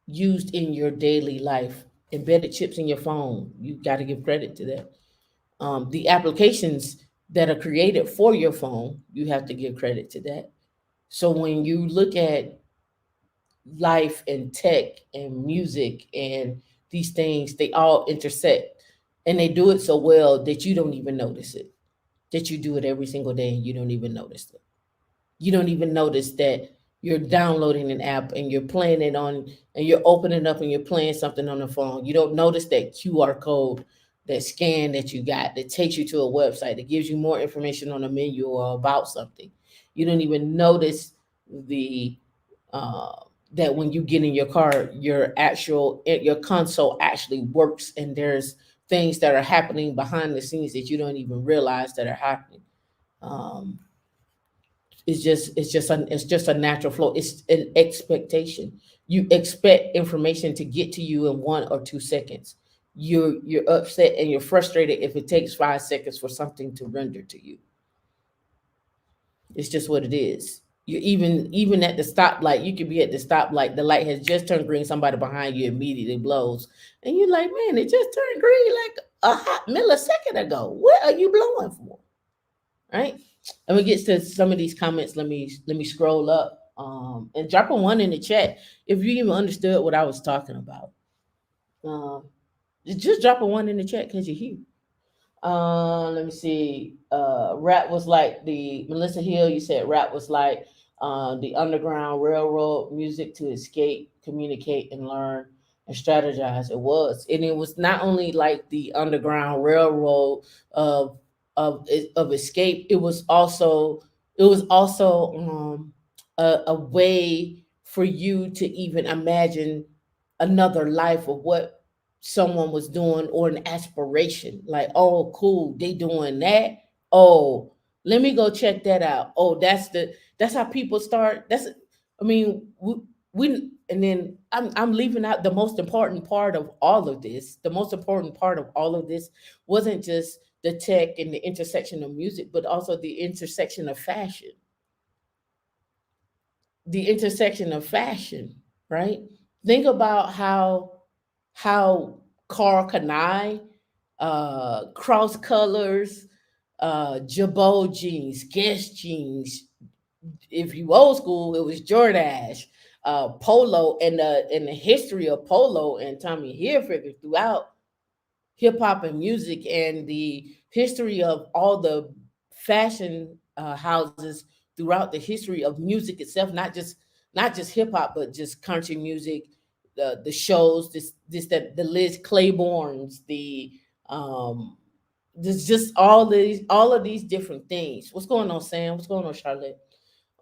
used in your daily life. Embedded chips in your phone, you got to give credit to that. The applications that are created for your phone, you have to give credit to that. So when you look at life and tech and music and these things, they all intersect and they do it so well that you don't even notice it. That you do it every single day and you don't even notice it. You don't even notice that you're downloading an app and you're playing it on and you're opening up and you're playing something on the phone. You don't notice that QR code, that scan that you got that takes you to a website that gives you more information on a menu or about something. You don't even notice the uh, that when you get in your car, your console actually works and there's things that are happening behind the scenes that you don't even realize that are happening. Um, it's just a natural flow. It's an expectation. You expect information to get to you in 1 or 2 seconds. You're upset and you're frustrated if it takes 5 seconds for something to render to you. It's just what it is. You even at the stoplight, you could be at the stoplight, the light has just turned green, somebody behind you immediately blows, and you're like, man, it just turned green like a hot millisecond ago. What are you blowing for? Right? And we get to some of these comments. Let me scroll up and drop a one in the chat if you even understood what I was talking about. Um, Just drop a one in the chat because you're here. Let me see. Rap was like the Melissa Hill. You said rap was like the Underground Railroad, music to escape, communicate, and learn and strategize. It was, and it was not only like the Underground Railroad of of escape. It was also a way for you to even imagine another life of what someone was doing, or an aspiration like, oh cool, they doing that, oh let me go check that out, oh that's how people start. That's, I mean, we and then I'm leaving out the most important part of all of this. The most important part of all of this wasn't just the tech and the intersection of music, but also the intersection of fashion. The intersection of fashion, right? Think about how Carl Kanai, cross colors, Jabot jeans, Guess jeans. If you old school, it was Jordache, Polo, and the history of Polo and Tommy Hilfiger throughout hip hop and music, and the history of all the fashion houses throughout the history of music itself, not just hip hop, but just country music, the shows, this that the Liz Claiborne's, the um, there's just all of these different things. What's going on, Sam? What's going on, Charlotte?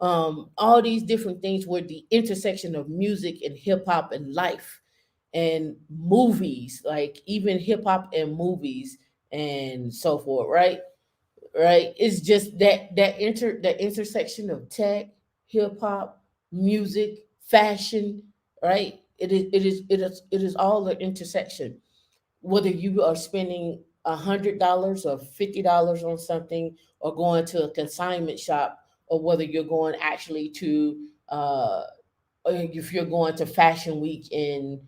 All these different things were the intersection of music and hip hop and life and movies, like even hip hop and movies and so forth, right? Right? It's just that intersection of tech, hip hop, music, fashion, right? It is all the intersection. Whether you are spending $100 or $50 on something, or going to a consignment shop, or whether you're going actually to or if you're going to Fashion Week in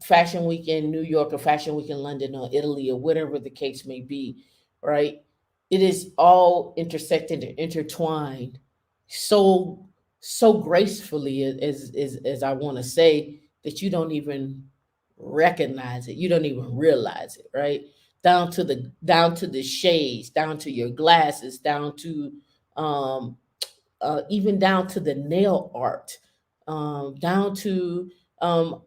New York, or Fashion Week in London or Italy, or whatever the case may be, right? It is all intersected and intertwined so gracefully, as I want to say, that you don't even recognize it. You don't even realize it, right? Down to the shades, down to your glasses, down to um even down to the nail art, down to um,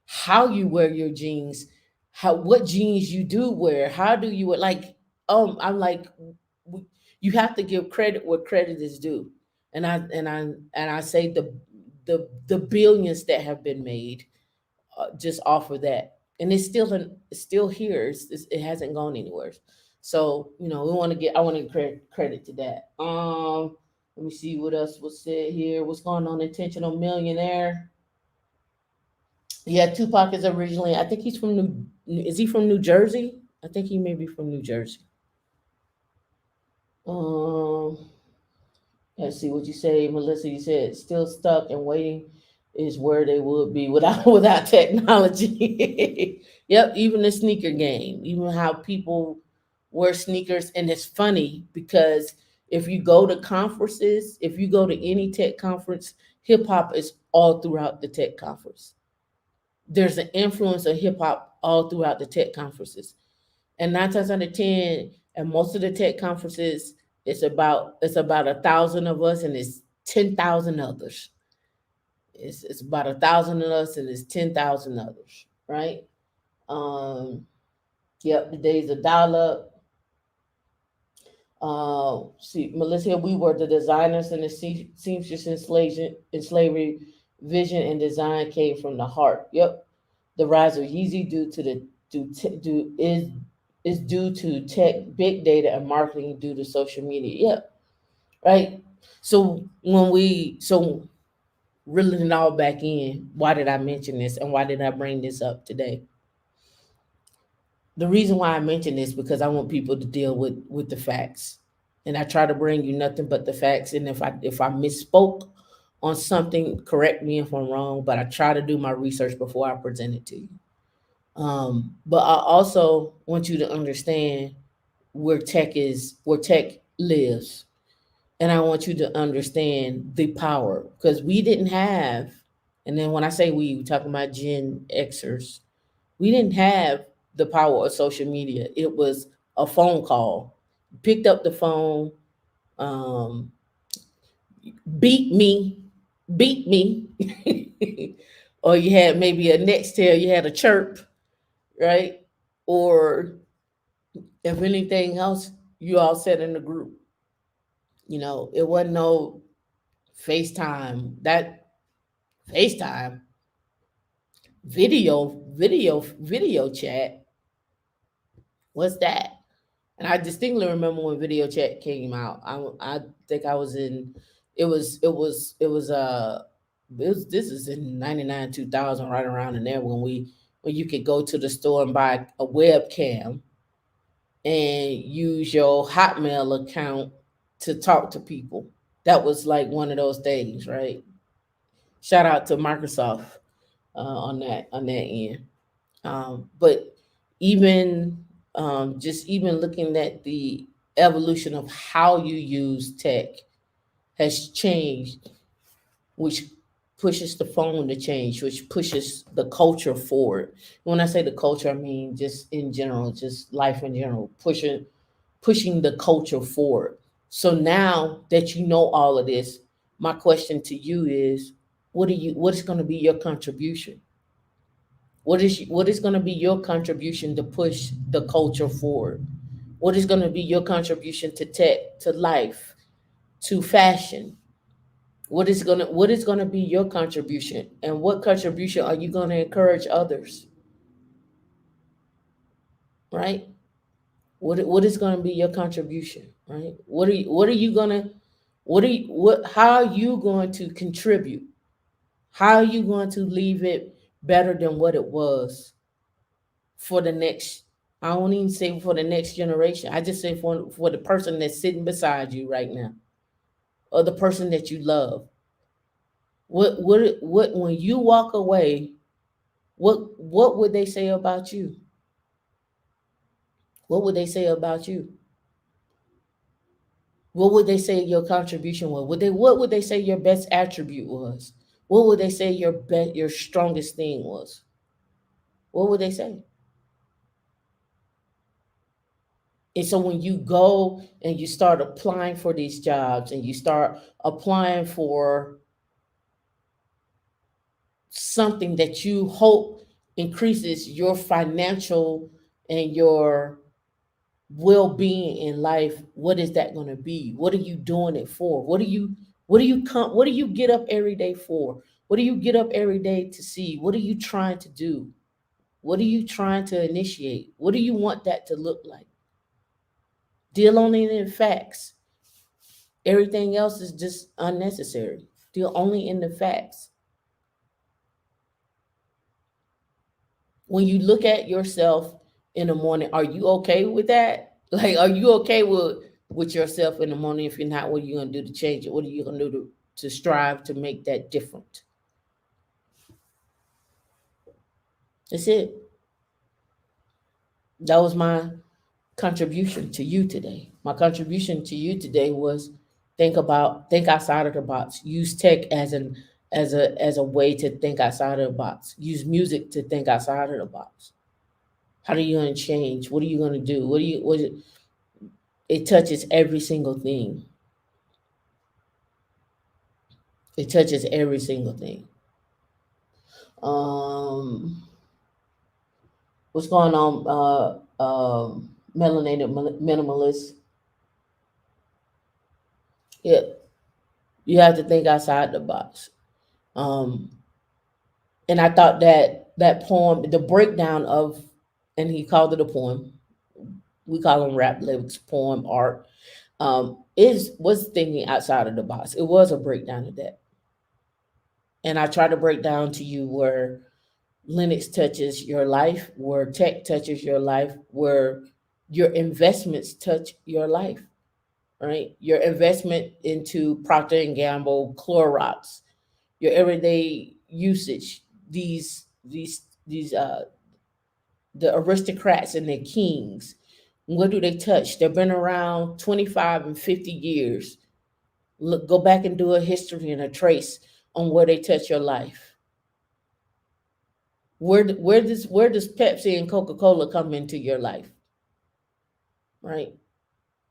how you wear your jeans, how what jeans you do wear, how do you like? I'm like, w- you have to give credit where credit is due, and I say the billions that have been made just off of that, and it's still here. It hasn't gone anywhere. So we want to get I want to give credit to that. Let me see what else was said here. What's going on? Intentional millionaire. Yeah, Tupac is originally. I think he's from New. Is he from New Jersey? I think he may be from New Jersey. Um, let's see what you say, Melissa. You said still stuck and waiting is where they would be without without technology. Yep, even the sneaker game, even how people wear sneakers, and it's funny because if you go to any tech conference, hip hop is all throughout the tech conference. There's an influence of hip hop all throughout the tech conferences, and 9 times out of 10, and most of the tech conferences, it's about 1,000 of us, and it's 10,000 others. It's about 1,000 of us, and it's 10,000 others, right? Um, yep, the days of dial up. See, Melissa, we were the designers and the seamstress in slavery. Vision and design came from the heart. Yep, the rise of Yeezy due to the due, t- due is due to tech, big data, and marketing due to social media. Yep, right. So reeling it all back in, why did I mention this, and why did I bring this up today? The reason why I mention this because I want people to deal with the facts, and I try to bring you nothing but the facts. And if I misspoke on something, correct me if I'm wrong. But I try to do my research before I present it to you. But I also want you to understand where tech lives, and I want you to understand the power because we didn't have. And then when I say we talking about Gen Xers, we didn't have the power of social media. It was a phone call. Picked up the phone, um, beat me, beat me. Or you had maybe a Nextel, you had a chirp, right? Or if anything else, you all said in the group. It wasn't no FaceTime. That FaceTime, video chat. What's that? And I distinctly remember when video chat came out. I think I was in. It was it was it was this is in 99 2000, right around in there, when you could go to the store and buy a webcam and use your Hotmail account to talk to people. That was like one of those things, right? Shout out to Microsoft on that end. But even just even looking at the evolution of how you use tech has changed, which pushes the phone to change, which pushes the culture forward. When I say the culture, I mean just in general, just life in general, pushing the culture forward. So now that you know all of this, my question to you is, what is going to be your contribution? What is going to be your contribution to push the culture forward? What is going to be your contribution to tech, to life, to fashion? What is going to be your contribution, and what contribution are you going to encourage others? Right? What is going to be your contribution? Right? What are you going to how are you going to contribute? How are you going to leave it better than what it was for the next? I don't even say for the next generation. I just say for the person that's sitting beside you right now, or the person that you love. What when you walk away, what would they say about you? What would they say about you? What would they say your contribution was? What would they say your best attribute was? What would they say your strongest thing was? What would they say? And so when you go and you start applying for these jobs, and you start applying for something that you hope increases your financial and your well-being in life, what is that going to be? What are you doing it for? What do you get up every day for? What do you get up every day to see? What are you trying to do? What are you trying to initiate? What do you want that to look like? Deal only in facts. Everything else is just unnecessary. Deal only in the facts. When you look at yourself in the morning, are you okay with that? Like, are you okay with yourself in the morning? If you're not, what are you gonna do to change it? What are you gonna do to strive to make that different? That's it. That was my contribution to you today. My contribution to you today was think outside of the box. Use tech as a way to think outside of the box. Use music to think outside of the box. How are you going to change? What are you going to do? It touches every single thing. It touches every single thing. What's going on? Melanated minimalist. Yeah, you have to think outside the box. And I thought that poem, the breakdown of, and he called it a poem. We call them rap lyrics, poem, art. Was thinking outside of the box. It was a breakdown of that. And I try to break down to you where Linux touches your life, where tech touches your life, where your investments touch your life, right? Your investment into Procter and Gamble, Clorox, your everyday usage, these the aristocrats and the kings. What do they touch? They've been around 25 and 50 years. Look, go back and do a history and a trace on where they touch your life. Where does Pepsi and Coca-Cola come into your life, right?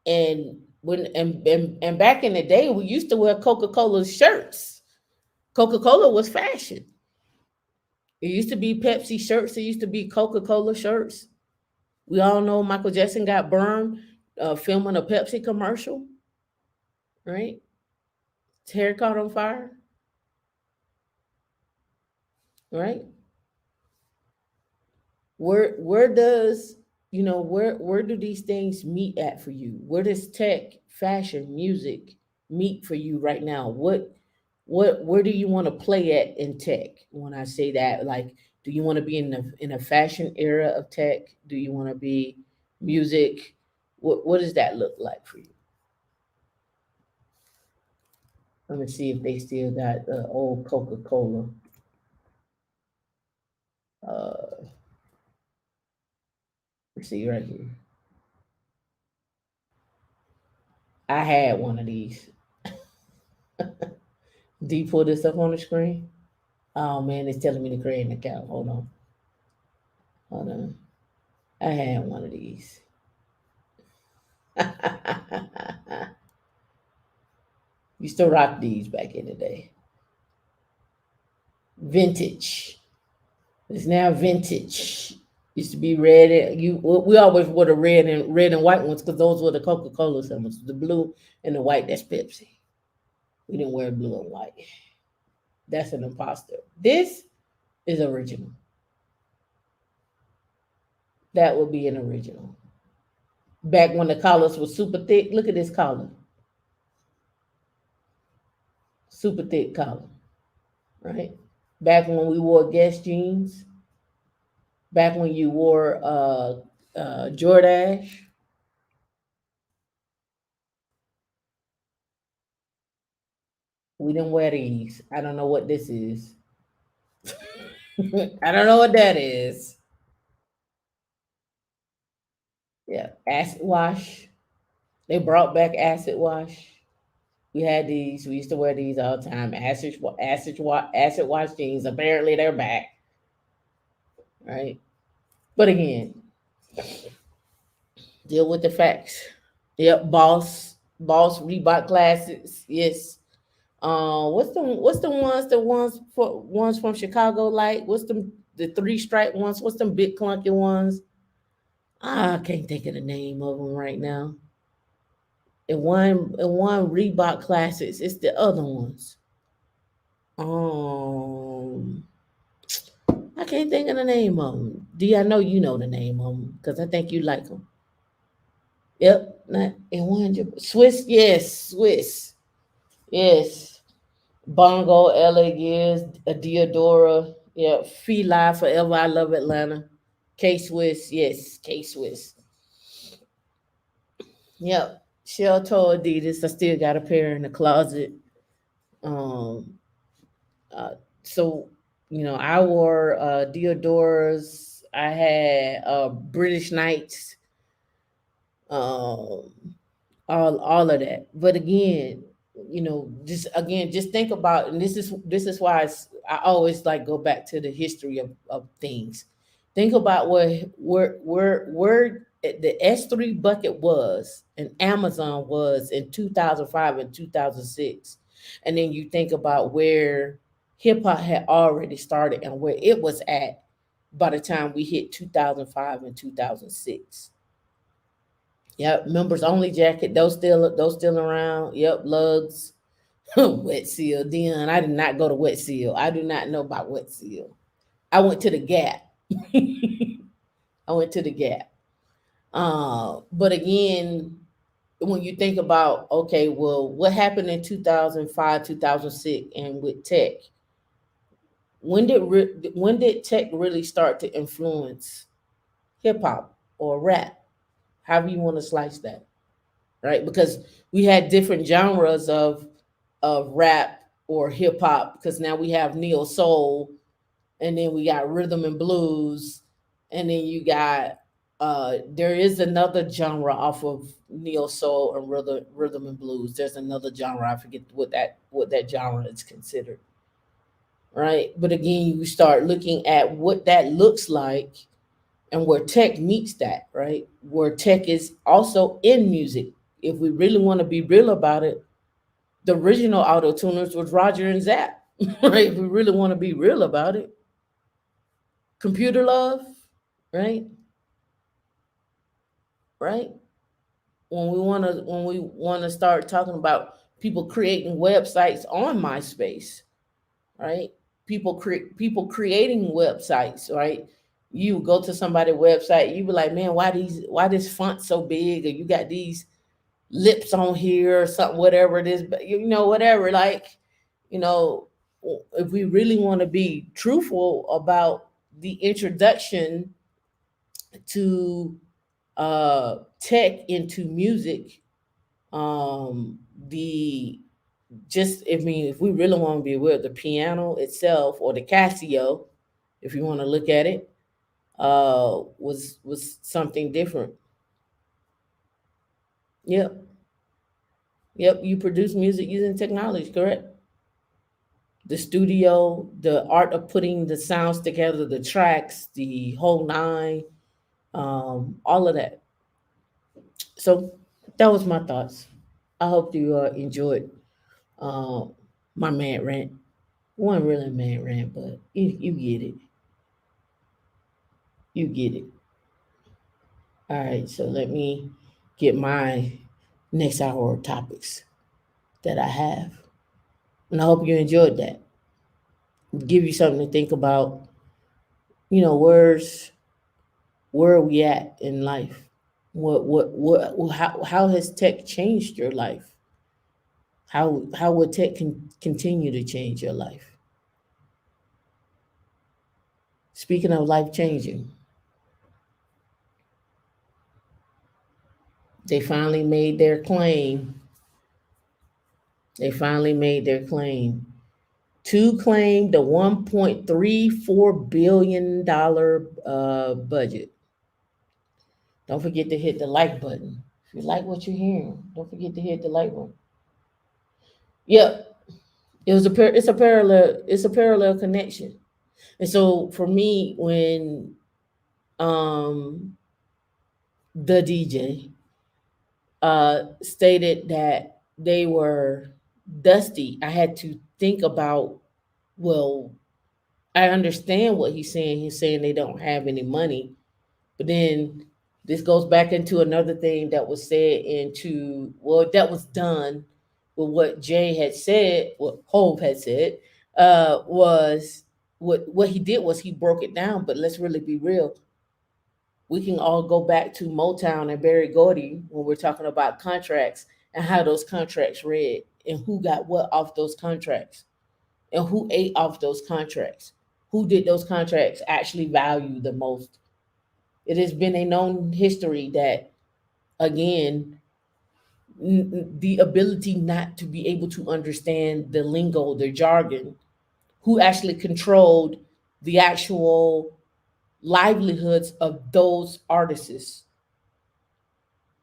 And and back in the day, we used to wear Coca-Cola shirts. Coca-Cola was fashion. It used to be Pepsi shirts. It used to be Coca-Cola shirts. We all know Michael Jackson got burned filming a Pepsi commercial, right? His hair caught on fire, right? Where does where do these things meet at for you? Where does tech, fashion, music meet for you right now? Where do you want to play at in tech? When I say that, like, do you want to be in a fashion era of tech? Do you want to be music? What does that look like for you? Let me see if they still got the old Coca-Cola. Let's see right here. I had one of these. Do you pull this up on the screen? Oh man, it's telling me to create an account. Hold on. Hold on. I had one of these. Used to rock these back in the day. Vintage. It's now vintage. Used to be red. We always wore the red and white ones because those were the Coca-Cola symbols. The blue and the white, that's Pepsi. We didn't wear blue and white. That's an imposter. This is original. That would be an original. Back when the collars were super thick. Look at this collar. Super thick collar. Right? Back when we wore Guess jeans. Back when you wore Jordache. We didn't wear these. I don't know what this is. I don't know what that is. Yeah, acid wash. They brought back acid wash. We had these. We used to wear these all the time. Acid wash jeans. Apparently, they're back. Right. But again, deal with the facts. Yep. Boss Reebok classics. Yes. What's the ones from Chicago like? What's the three stripe ones? What's them big clunky ones? I can't think of the name of them right now. And one Reebok classics. It's the other ones. Um, I can't think of the name of them. D, I know you know the name of them because I think you like them. Yep, not and one Swiss. Yes, Swiss. Yes, Bongo, LA Gears, Diodora. Yeah, Fila Forever. I love Atlanta. K Swiss. Yes, K Swiss. Yep. Shell toe Adidas. I still got a pair in the closet. Um, uh, so I wore Diodoras. I had British Knights. Um, all of that. But again, just think about, and this is why I always like go back to the history of things. Think about where the S3 bucket was and Amazon was in 2005 and 2006. And then you think about where hip hop had already started and where it was at by the time we hit 2005 and 2006. Yep, members only jacket. Those still around. Yep, lugs. Wet Seal. Dion, I did not go to Wet Seal. I do not know about Wet Seal. I went to the Gap. I went to the Gap. But again, when you think about, okay, well, what happened in 2005, 2006, and with tech? When did tech really start to influence hip hop or rap? However you want to slice that, right? Because we had different genres of rap or hip hop. Because now we have neo soul, and then we got rhythm and blues, and then you got there is another genre off of neo soul and rhythm and blues. There's another genre. I forget what that genre is considered. right? But again, you start looking at what that looks like and where tech meets that, right? Where tech is also in music. If we really want to be real about it, the original auto tuners was Roger and Zap, right? If we really want to be real about it, computer love, right? Right? When we want to start talking about people creating websites on MySpace, right? People creating websites, right? You go to somebody's website, you be like, man, why this font so big, or you got these lips on here or something, whatever it is, but whatever, like, you know, if we really want to be truthful about the introduction to tech into music, the just I mean, if we really want to be aware, the piano itself or the Casio, if you want to look at it, was something different. Yep, yep. You produce music using technology, correct? The studio, the art of putting the sounds together, the tracks, the whole nine, all of that. So that was my thoughts. I hope you enjoyed uh, my mad rant. One really mad rant, but you get it. You get it. All right, so let me get my next hour of topics that I have. And I hope you enjoyed that. Give you something to think about. Where are we at in life? How has tech changed your life? How will tech continue to change your life? Speaking of life changing, they finally made their claim. They finally made their claim to claim the $1.34 billion budget. Don't forget to hit the like button. If you like what you're hearing, don't forget to hit the like button. Yep, it's a parallel connection. And so for me, when um the DJ stated that they were dusty, I had to think about, well, I understand what he's saying. He's saying they don't have any money. But then this goes back into another thing that was said that was done with what Jay had said, what Hove had said, was what he did was he broke it down. But let's really be real. We can all go back to Motown and Barry Gordy when we're talking about contracts and how those contracts read and who got what off those contracts and who ate off those contracts. Who did those contracts actually value the most? It has been a known history that, again, the ability not to be able to understand the lingo, the jargon, who actually controlled the actual livelihoods of those artists.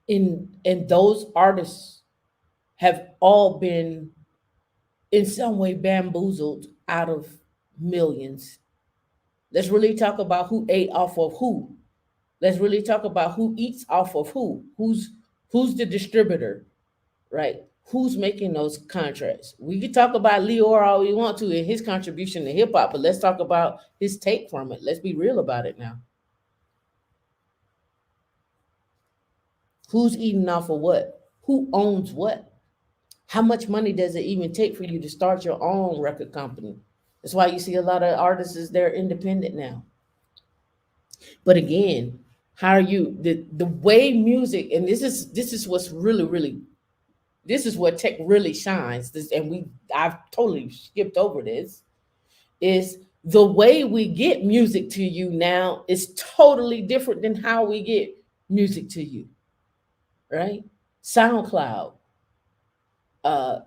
And those artists have all been in some way bamboozled out of millions. Let's really talk about who ate off of who. Let's really talk about who eats off of who. Who's the distributor, right? Who's making those contracts? We could talk about Leor all we want to and his contribution to hip hop, but let's talk about his take from it. Let's be real about it now. Who's eating off of what? Who owns what? How much money does it even take for you to start your own record company? That's why you see a lot of artists, they're independent now. But again, how are you the way music, and this is what's really this is what tech really shines. I've totally skipped over this, is the way we get music to you now is totally different than how we get music to you, right? SoundCloud, uh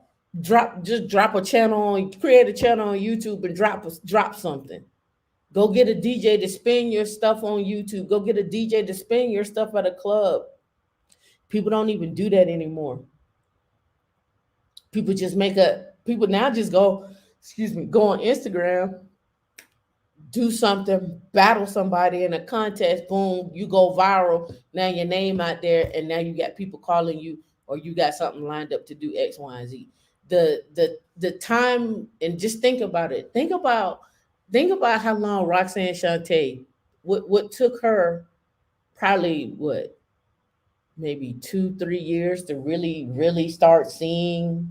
drop a channel create a channel on YouTube and drop something. Go get a DJ to spin your stuff on YouTube. Go get a DJ to spin your stuff at a club. People don't even do that anymore. People now just go excuse me, go on Instagram, do something, battle somebody in a contest, boom, you go viral. Now your name out there, and now you got people calling you, or you got something lined up to do X, Y, and Z. The time, and just think about it. Think about how long Roxanne Shante, what took her probably what, maybe 2-3 years to really start seeing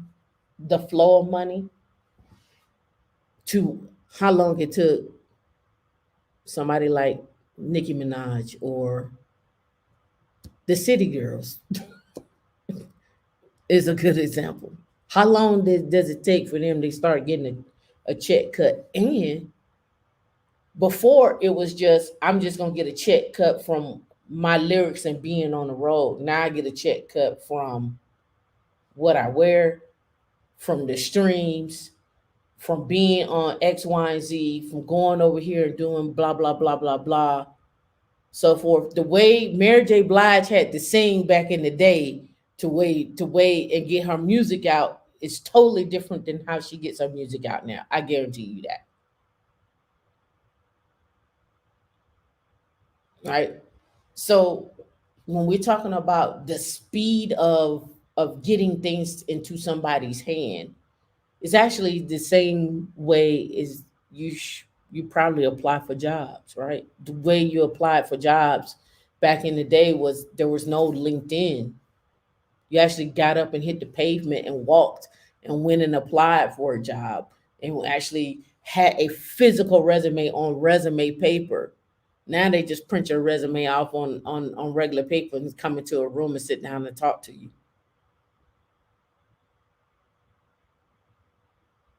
the flow of money, to how long it took somebody like Nicki Minaj or the City Girls is a good example. How long does it take for them to start getting a check cut? And before it was just, I'm just gonna get a check cut from my lyrics and being on the road. Now I get a check cut from what I wear, from the streams, from being on X, Y, and Z, from going over here and doing blah, blah, blah, blah, blah, so forth. The way Mary J. Blige had to sing back in the day to wait and get her music out is totally different than how she gets her music out now. I guarantee you that. Right? So when we're talking about the speed of getting things into somebody's hand, it's actually the same way as you probably apply for jobs, right? The way you applied for jobs back in the day was there was no LinkedIn. You actually got up and hit the pavement and walked and went and applied for a job and actually had a physical resume on resume paper. Now they just print your resume off on regular paper and come into a room and sit down and talk to you.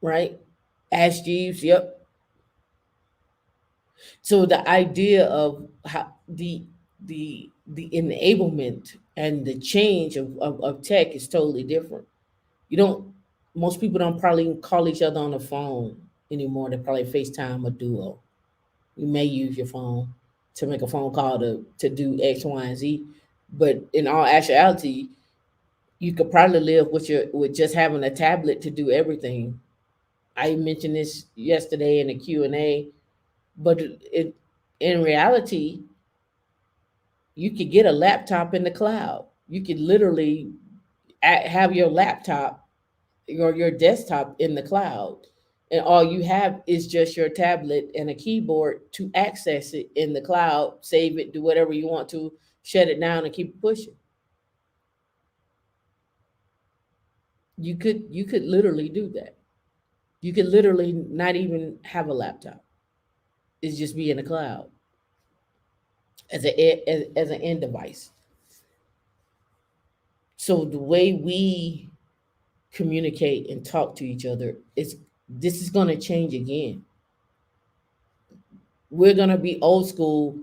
Right? Ask Jeeves, yep. So the idea of how the enablement and the change of tech is totally different. You don't Most people don't probably even call each other on the phone anymore. They probably FaceTime or Duo. You may use your phone to make a phone call to do X, Y, and Z. But in all actuality, you could probably live with just having a tablet to do everything. I mentioned this yesterday in the Q&A, but in reality, you could get a laptop in the cloud. You could literally have your laptop or your desktop in the cloud, and all you have is just your tablet and a keyboard to access it in the cloud, save it, do whatever you want to, shut it down, and keep pushing. You could literally do that. You could literally not even have a laptop. It's just be in the cloud as an end device. So the way we communicate and talk to each other, this is going to change again. We're going to be old school.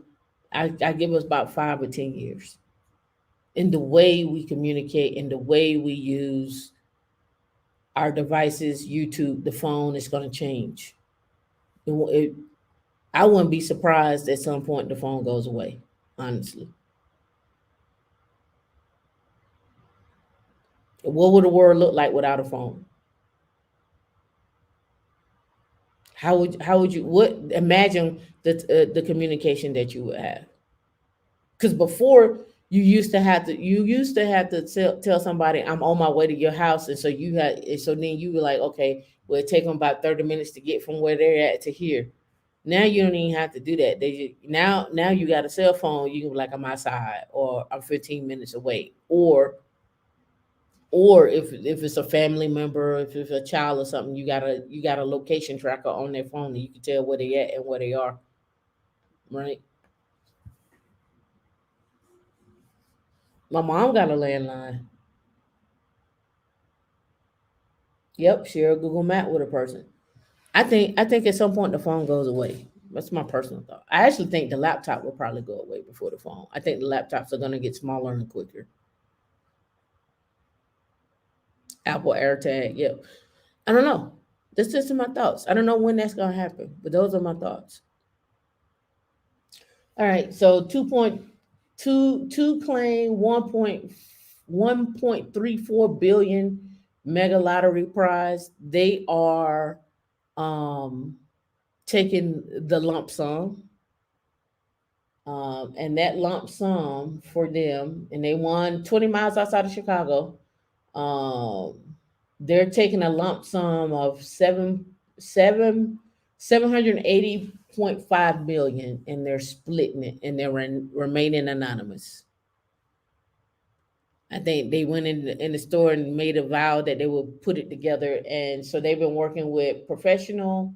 I give us about 5 or 10 years in the way we communicate, in the way we use our devices. YouTube, the phone is going to change. I wouldn't be surprised at some point the phone goes away, honestly. What would the world look like without a phone? How would you imagine the communication that you would have? Because before you used to have to tell somebody, I'm on my way to your house, and so then you were like, okay, well, it take them about 30 minutes to get from where they're at to here. Now you don't even have to do that. Now you got a cell phone. You can be like, I'm outside, or I'm 15 minutes away, or if it's a family member, if it's a child or something, you got a location tracker on their phone, and you can tell where they at and where they are. Right? My mom got a landline. Yep, share a Google Map with a person. I think at some point the phone goes away. That's my personal thought. I actually think the laptop will probably go away before the phone. I think the laptops are going to get smaller and quicker. Apple AirTag, yep. I don't know. That's just my thoughts. I don't know when that's going to happen, but those are my thoughts. All right, so 2.2 claim 1.34 billion mega lottery prize. They are taking the lump sum. And that lump sum for them, and they won 20 miles outside of Chicago. They're taking a lump sum of 780.5 million, and they're splitting it, and they're remaining anonymous. I think they went in the store and made a vow that they would put it together, and so they've been working with professional,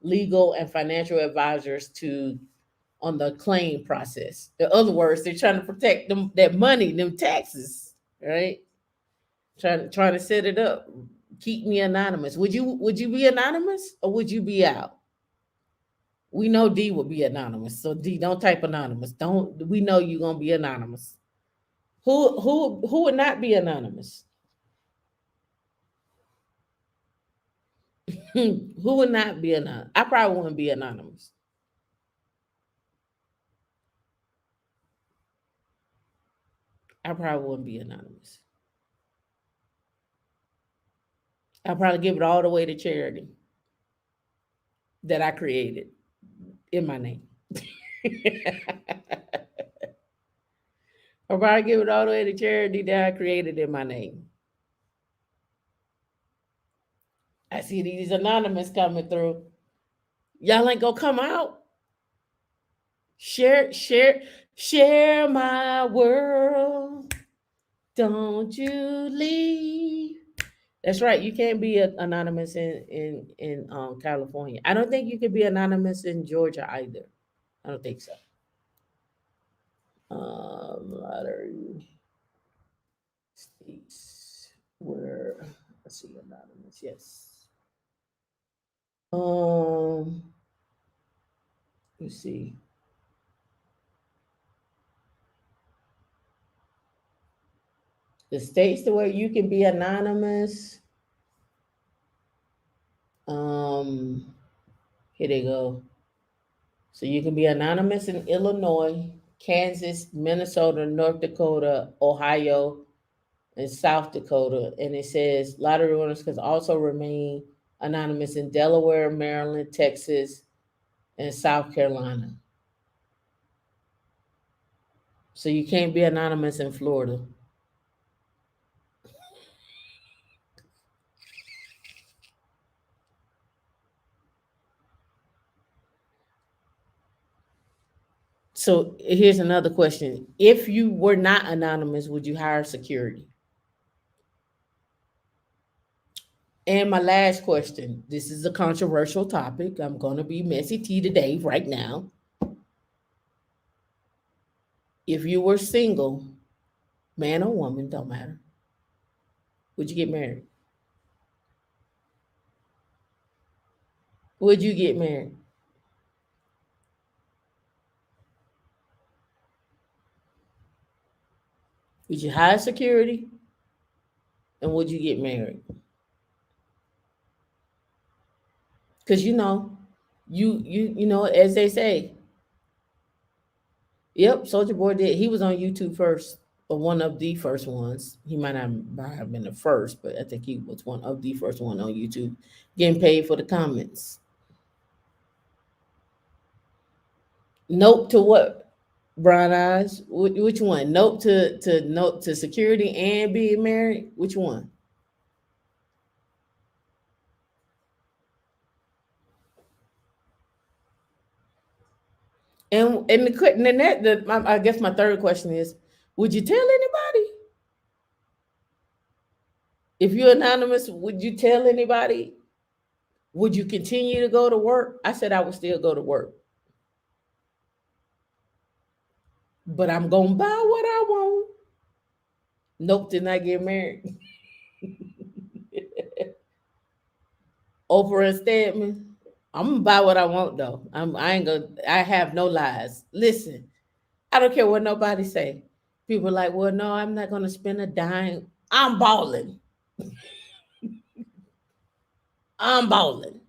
legal, and financial advisors on the claim process. In other words, they're trying to protect them that money, them taxes, right? Trying to set it up. Keep me anonymous. Would you be anonymous or would you be out? We know D will be anonymous, so D, don't type anonymous. Don't. We know you're gonna be anonymous. Who would not be anonymous? Who would not be anonymous? I probably wouldn't be anonymous. I probably wouldn't be anonymous. I'll probably give it all the way to charity that I created in my name. I'll probably give it all the way to charity that I created in my name. I see these anonymous coming through. Y'all ain't gonna come out. Share my world. Don't you leave. That's right. You can't be anonymous in California. I don't think you could be anonymous in Georgia either. I don't think so. Lottery states where, let's see, anonymous. Yes. Let's see. The states to where you can be anonymous. Here they go. So you can be anonymous in Illinois, Kansas, Minnesota, North Dakota, Ohio, and South Dakota. And it says lottery winners can also remain anonymous in Delaware, Maryland, Texas, and South Carolina. So you can't be anonymous in Florida. So here's another question. If you were not anonymous, would you hire security? And my last question. This is a controversial topic. I'm going to be messy T today, right now. If you were single, man or woman, don't matter, would you get married? Would you get married? Would you hire security? And would you get married? Because you know, as they say. Yep, Soulja Boy did. He was on YouTube first, or one of the first ones. He might not have been the first, but I think he was one of the first one on YouTube, getting paid for the comments. Nope to what? Brown eyes. Which one? Nope to security and being married. Which one? I guess my third question is: would you tell anybody? If you're anonymous, would you tell anybody? Would you continue to go to work? I said I would still go to work. But I'm going to buy what I want. Nope, did not get married. Oprah and Stedman. I'm going to buy what I want, though. I have no lies. Listen, I don't care what nobody say. People are like, well, no, I'm not going to spend a dime. I'm balling. I'm balling.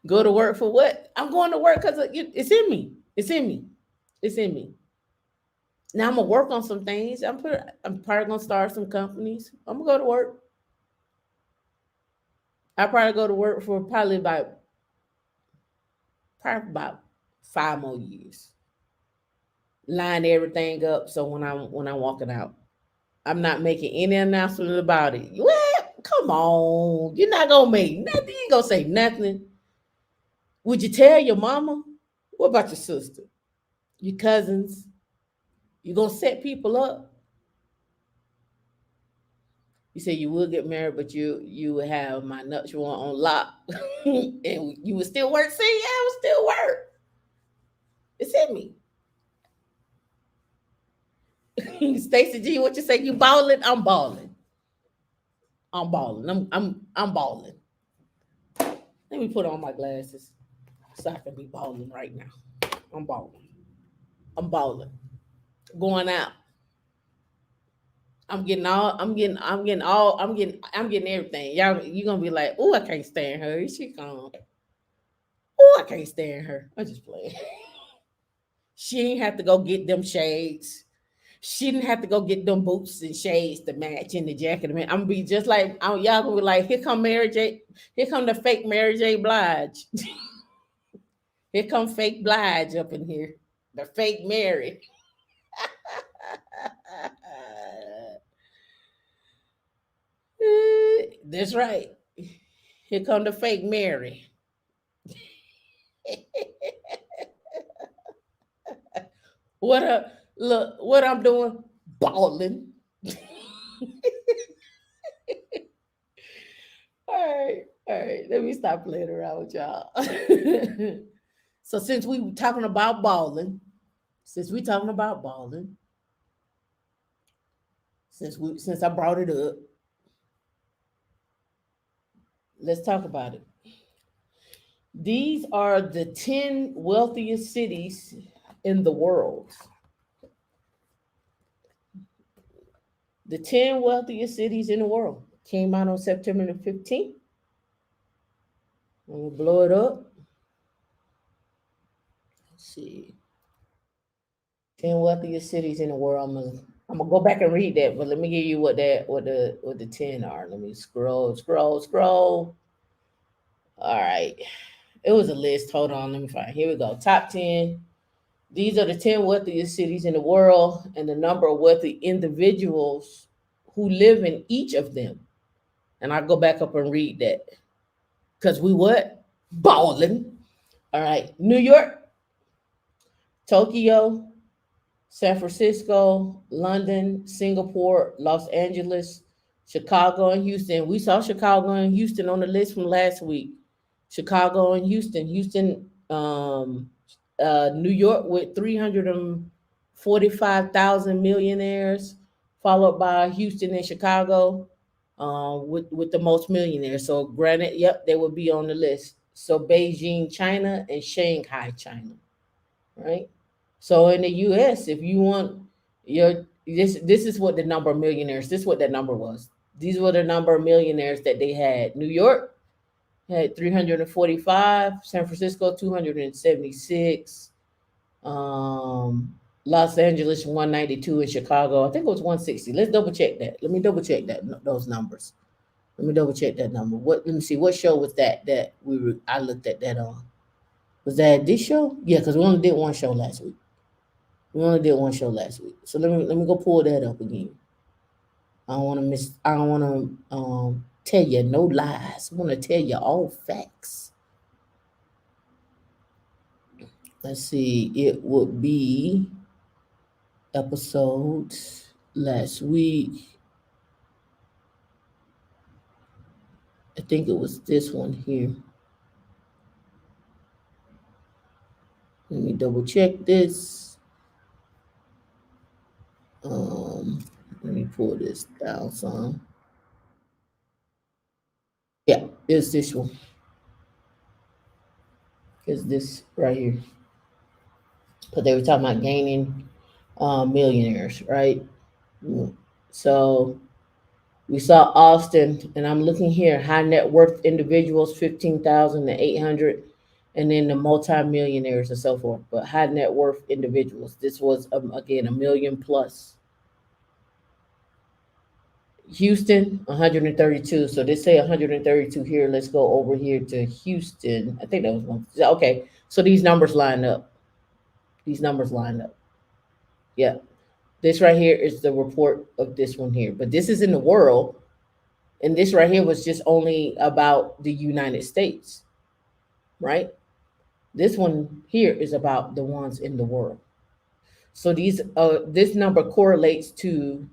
Go to work for what? I'm going to work because it's in me. It's in me. It's in me. Now I'm gonna work on some things. I'm probably gonna start some companies. I'm gonna go to work. I probably go to work for probably about 5 more years. Line everything up so when I'm walking out, I'm not making any announcement about it. What? Come on, you're not gonna make nothing. You ain't gonna say nothing. Would you tell your mama? What about your sister? Your cousins? You gonna set people up? You say you will get married, but you would have my nuptial on lock, and you would still work. See, yeah, I would still work. It's in me. Stacy G, what you say? You balling? I'm balling. I'm balling. I'm balling. Let me put on my glasses so I can be balling right now. I'm balling. I'm balling. Going out. I'm getting everything. Y'all, you gonna be like, oh, I can't stand her. Here she come. Oh, I can't stand her. I just play. She ain't have to go get them shades. She didn't have to go get them boots and shades to match in the jacket. I'm gonna be just like y'all gonna be like, here come Mary J. Here come the fake Mary J. Blige. Here come fake Blige up in here. The fake Mary. That's right. Here come the fake Mary. What I'm doing? Balling. All right. Let me stop playing around with y'all. So since we talking about balling, since I brought it up, let's talk about it. These are the 10 wealthiest cities in the world. The 10 wealthiest cities in the world came out on September the 15th. I'm gonna blow it up. Let's see. 10 wealthiest cities in the world. I'm gonna go back and read that, but let me give you what the 10 are. Let me scroll. All right. It was a list. Hold on, let me find. Here we go. Top 10. These are the 10 wealthiest cities in the world and the number of wealthy individuals who live in each of them. And I'll go back up and read that. Because we what? Balling. All right. New York, Tokyo, San Francisco, London, Singapore, Los Angeles, Chicago, and Houston. We saw Chicago and Houston on the list from last week. Chicago and Houston. New York with 345,000 millionaires, followed by Houston and Chicago with the most millionaires. So granted, yep, they would be on the list. So Beijing, China, and Shanghai, China, right? So in the U.S., if you want this is what the number of millionaires. This is what that number was. These were the number of millionaires that they had. New York had 345, San Francisco 276, Los Angeles 192, and Chicago I think it was 160. Let's double check that. Let me double check those numbers. Let me double check that number. Let me see what show was that I looked at that on. Was that this show? Yeah, because we only did one show last week. So let me go pull that up again. I don't want to tell you no lies. I want to tell you all facts. Let's see. It would be episode last week. I think it was this one here. Let me double check this. Let me pull this down some. Yeah, it's this one. It's this right here. But they were talking about gaining millionaires, right? So we saw Austin, and I'm looking here, high net worth individuals, 15,000 to 800 and then the multimillionaires and so forth. But high net worth individuals, this was again a million plus. Houston, 132. So they say 132 here. Let's go over here to Houston. I think that was one. Okay, so these numbers line up. These numbers line up. Yeah, this right here is the report of this one here. But this is in the world, and this right here was just only about the United States, right? This one here is about the ones in the world. So this number correlates to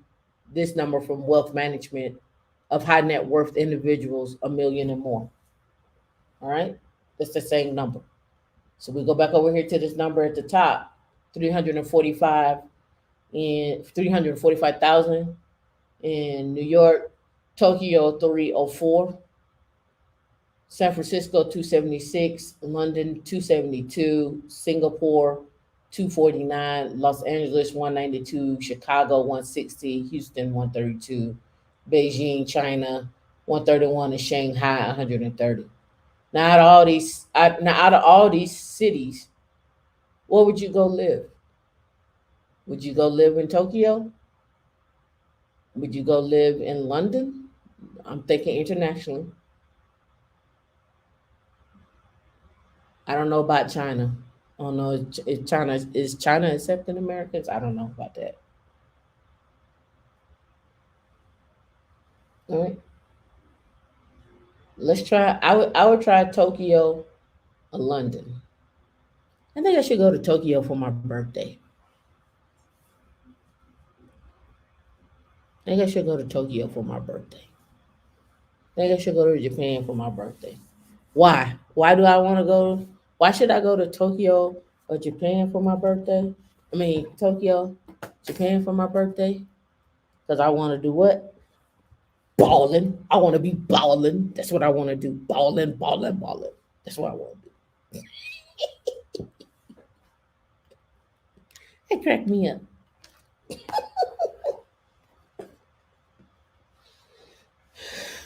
this number from wealth management of high net worth individuals, a million and more. All right, that's the same number. So we go back over here to this number at the top, 345 in 345,000 in New York, Tokyo 304, San Francisco 276, London 272, Singapore 249, Los Angeles 192, Chicago 160, Houston 132, Beijing, China 131, and Shanghai 130. Now out of all these cities, where would you go live? Would you go live in Tokyo? Would you go live in London? I'm thinking internationally. I don't know about China. I don't know if China accepting Americans. I don't know about that. All right, let's try. I would try Tokyo or London. I think I should go to Tokyo for my birthday. I think I should go to Tokyo for my birthday. I think I should go to Japan for my birthday. Why? Why do I want to go? Why should I go to Tokyo or Japan for my birthday? I mean, Tokyo, Japan for my birthday? Because I want to do what? Balling. I want to be balling. That's what I want to do. Balling, balling, balling. That's what I want to do. It cracked me up.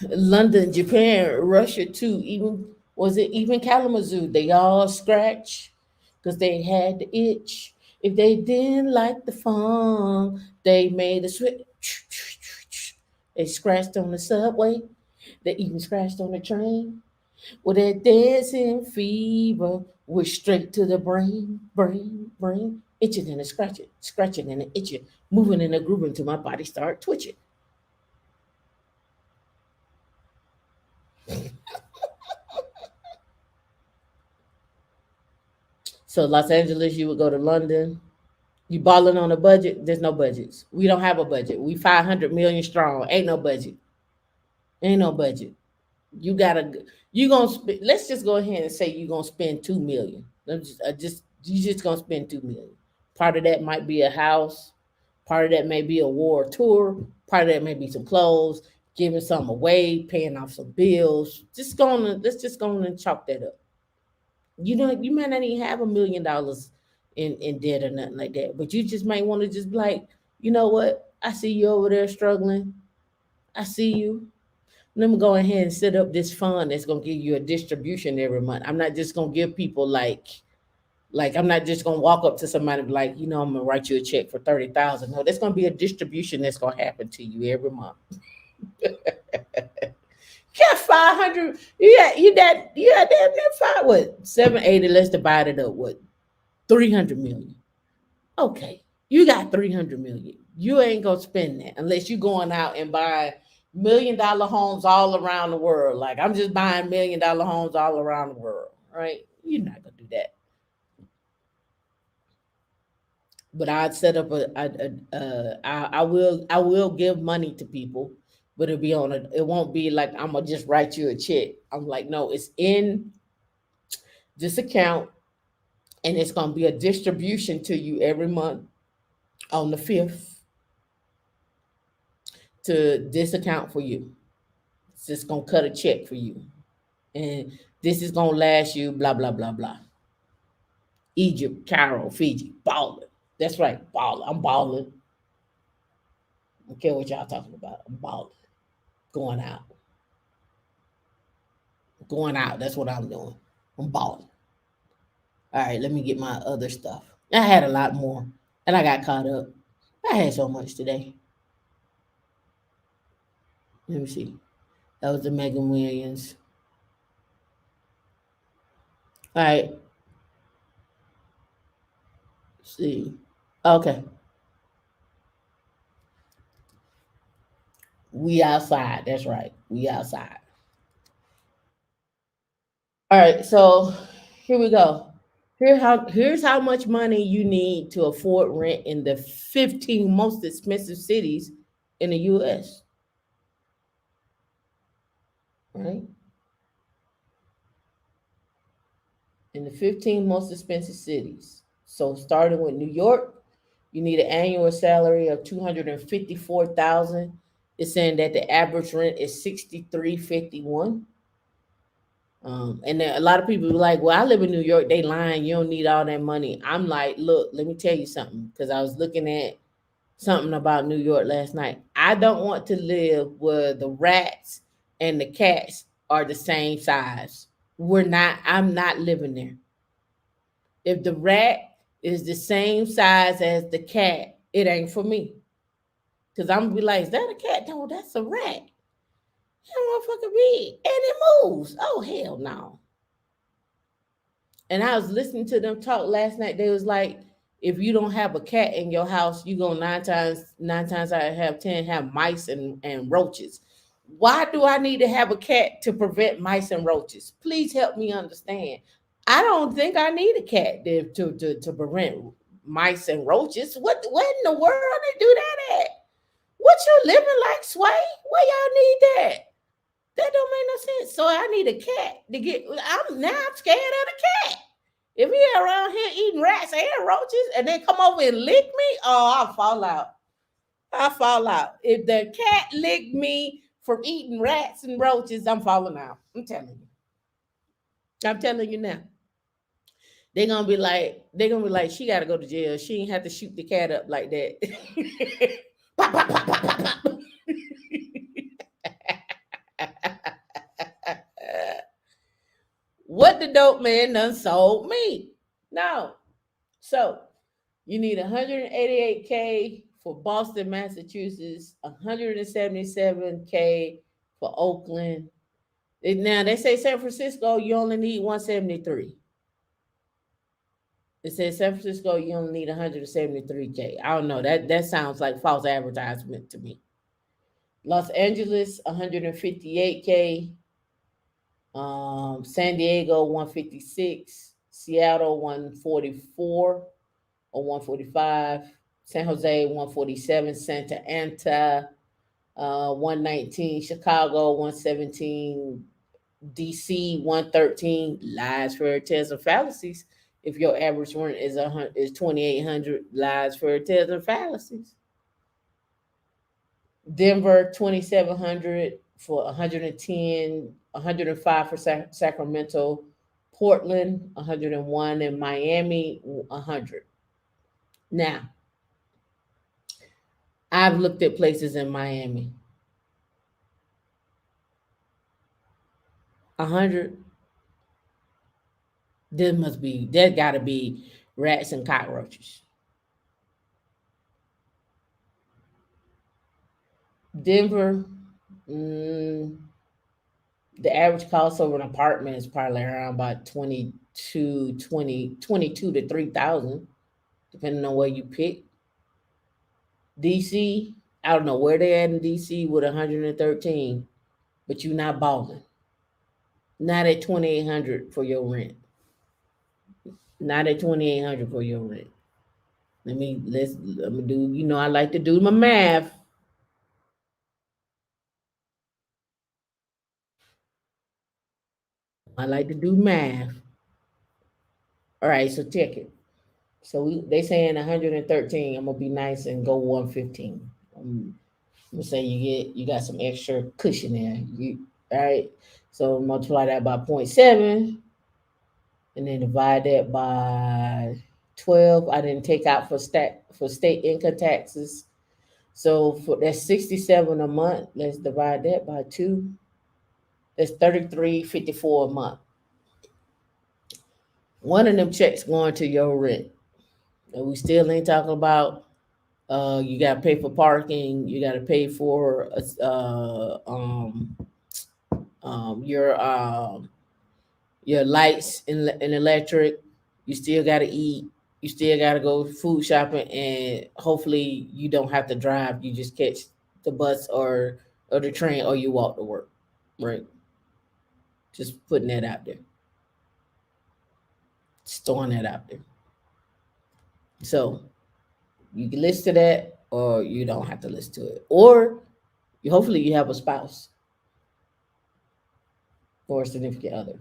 London, Japan, Russia too. Even was it even Kalamazoo? They all scratch because they had the itch. If they didn't like the fun, they made a switch. They scratched on the subway. They even scratched on the train. With that dancing fever, went straight to the brain, brain, brain. Itching and a scratching, scratching and a itching, moving and a grooving till my body start twitching. So Los Angeles, you would go to London. You balling on a budget? There's no budgets. We don't have a budget. We 500 million strong. Ain't no budget. Ain't no budget. You gotta. You gonna spend. Let's just go ahead and say you gonna spend 2 million. You just gonna spend 2 million. Part of that might be a house. Part of that may be a war tour. Part of that may be some clothes, giving some away, paying off some bills. Let's just go on and chalk that up. You might not even have $1 million in debt or nothing like that, but you just might want to just be like, you know what? I see you over there struggling. I see you. Let me go ahead and set up this fund that's gonna give you a distribution every month. I'm not just gonna give people like I'm not just gonna walk up to somebody and be like, I'm gonna write you a check for 30,000. No, that's gonna be a distribution that's gonna happen to you every month. You got 500. You got damn near five. What 780? Let's divide it up. What 300 million? Okay, you got 300 million. You ain't gonna spend that unless you going out and buying $1 million homes all around the world. Like I'm just buying $1 million homes all around the world, right? You're not gonna do that. But I'd set up I will give money to people, but it won't be like I'm gonna just write you a check. I'm like, no, it's in this account and it's gonna be a distribution to you every month on the 5th to this account for you. It's just gonna cut a check for you. And this is gonna last you blah blah blah blah. Egypt, Cairo, Fiji, balling. That's right, balling. I'm balling. I don't care what y'all talking about. I'm balling. Going out. Going out. That's what I'm doing. I'm balling. All right, let me get my other stuff. I had a lot more, and I got caught up. I had so much today. Let me see. That was the Mega Millions. All right. Let's see. Okay. We outside. That's right. We outside. All right. So here we go. Here's how much money you need to afford rent in the 15 most expensive cities in the US. Right? In the 15 most expensive cities. So starting with New York, you need an annual salary of 254,000. It's saying that the average rent is 63.51. And then a lot of people be like, "Well, I live in New York." They lying. You don't need all that money. I'm like, look, let me tell you something, because I was looking at something about New York last night. I don't want to live where the rats and the cats are the same size. We're not. I'm not living there. If the rat is the same size as the cat, it ain't for me. Cause I'm gonna be like, is that a cat? No, that's a rat. That motherfucker big. And it moves. Oh hell no. And I was listening to them talk last night. They was like, if you don't have a cat in your house, you go nine times out of have 10 have mice and roaches. Why do I need to have a cat to prevent mice and roaches? Please help me understand. I don't think I need a cat to prevent mice and roaches. What in the world they do that at? What you living like, Sway? Where y'all need that? That don't make no sense. So I need a cat to get. I'm scared of the cat. If he around here eating rats and roaches and they come over and lick me, oh, I'll fall out. I'll fall out. If the cat licked me from eating rats and roaches, I'm falling out. I'm telling you. I'm telling you now. They're gonna be like, she gotta go to jail. She ain't have to shoot the cat up like that. Pop, pop, pop, pop, pop, pop. What the dope man done sold me. No. So you need 188K for Boston, Massachusetts, 177K for Oakland. Now they say San Francisco, you only need 173. It says San Francisco, you only need 173K. I don't know. That sounds like false advertisement to me. Los Angeles, 158K. San Diego, 156. Seattle, 144 or 145. San Jose, 147. Santa Ana, 119. Chicago, 117. DC, 113. Lies, fairy tales, and fallacies. If your average rent is 2,800, lies, fairy tales, and fallacies. Denver, 2,700 for 110, 105 for Sacramento. Portland, 101, and Miami, 100. Now, I've looked at places in Miami. 100. There gotta be rats and cockroaches. Denver, the average cost of an apartment is probably around about 22 to 3,000, depending on where you pick. DC, I don't know where they're at in DC with 113, but you're not balling. Not at 2,800 for your rent. Not at 2,800 for your rent. Let me do. I like to do my math. I like to do math. All right, so check it. So they saying 113. I'm gonna be nice and go 115. I'm gonna say you got some extra cushion there. All right. So multiply that by 0.7, and then divide that by 12. I didn't take out for state income taxes. So that's 67 a month. Let's divide that by 2. That's 33.54 a month. One of them checks going to your rent. And we still ain't talking about you got to pay for parking, you got to pay for your lights and electric. You still got to eat. You still got to go food shopping, and hopefully you don't have to drive. You just catch the bus or the train, or you walk to work. Right? Just putting that out there. Just throwing that out there. So you can listen to that, or you don't have to listen to it, or hopefully you have a spouse or a significant other.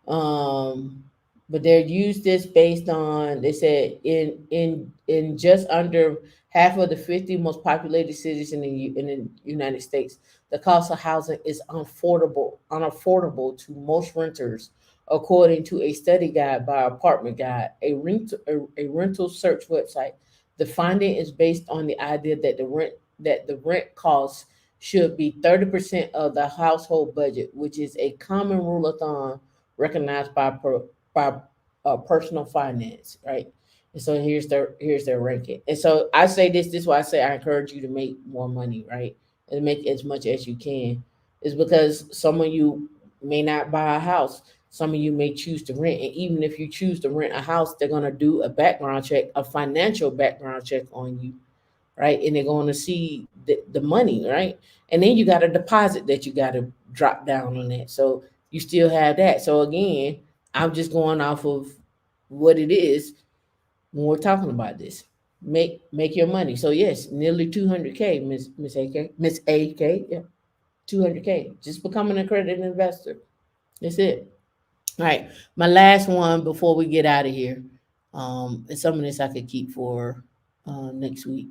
Um, but they used this based on, they said, in just under half of the 50 most populated cities in the United States, the cost of housing is unaffordable to most renters, according to a study guide by Apartment Guide, a rental search website. The finding is based on the idea that the rent costs should be 30% of the household budget, which is a common rule of thumb recognized by personal finance, right? And so here's their ranking. And so I say this is why I say I encourage you to make more money, right? And make as much as you can. Is because some of you may not buy a house. Some of you may choose to rent. And even if you choose to rent a house, they're gonna do a background check, a financial background check on you, right? And they're going to see the money, right? And then you got a deposit that you got to drop down on that. So you still have that. So again, I'm just going off of what it is when we're talking about this. Make your money. So yes, nearly 200K, Miss AK, yeah, 200K. Just become an accredited investor. That's it. All right, my last one before we get out of here. And some of this I could keep for next week.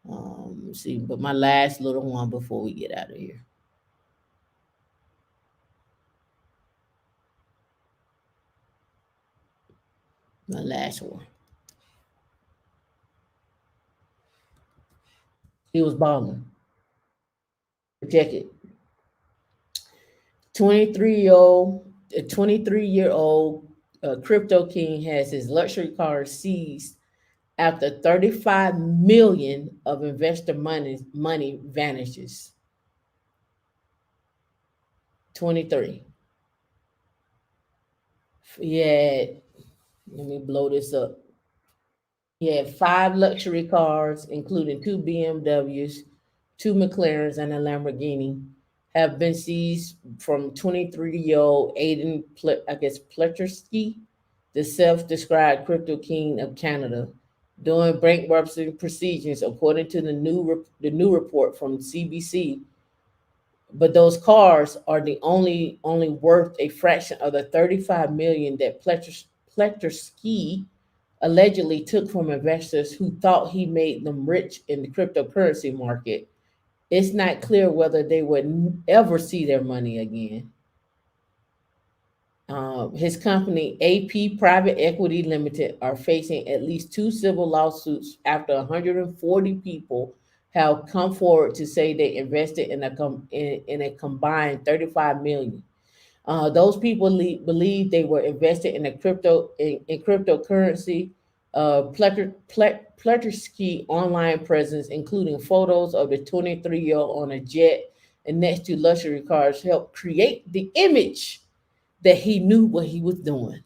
Let's see, but my last little one before we get out of here. My last one. He was balling. Check it. 23-year-old, a 23-year-old crypto king has his luxury car seized after 35 million of investor money vanishes. 23. Yeah, let me blow this up. He had 5 luxury cars, including 2 BMWs, 2 McLarens, and a Lamborghini, have been seized from 23-year-old Aiden, Pletchersky, the self-described crypto king of Canada, during bankruptcy proceedings, according to the new report from CBC. But those cars are the only worth a fraction of the 35 million that Pletchersky allegedly took from investors who thought he made them rich in the cryptocurrency market. It's not clear whether they would ever see their money again. His company, AP Private Equity Limited, are facing at least 2 civil lawsuits after 140 people have come forward to say they invested in a combined 35 million. Those people believe they were invested in cryptocurrency. Pletchersky online presence, including photos of the 23-year-old on a jet and next to luxury cars, helped create the image that he knew what he was doing.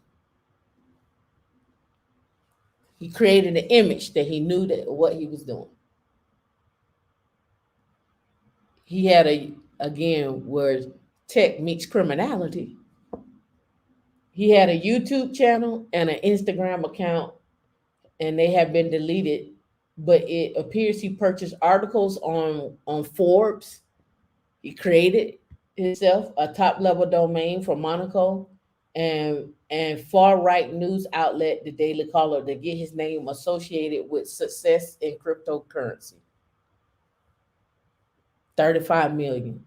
He created an image that he knew that what he was doing. He had again where tech meets criminality. He had a YouTube channel and an Instagram account, and they have been deleted. But it appears he purchased articles on Forbes. He created himself a top level domain for Monaco and far right news outlet, the Daily Caller, to get his name associated with success in cryptocurrency. 35 million.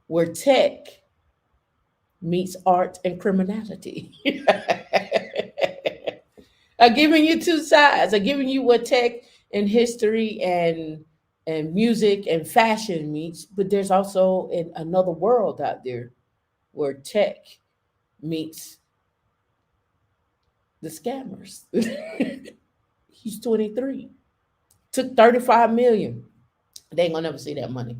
Where tech meets art and criminality. I'm giving you 2 sides. I'm giving you what tech and history and music and fashion meets, but there's also another world out there where tech meets The scammers. He's 23. Took 35 million. They ain't gonna never see that money.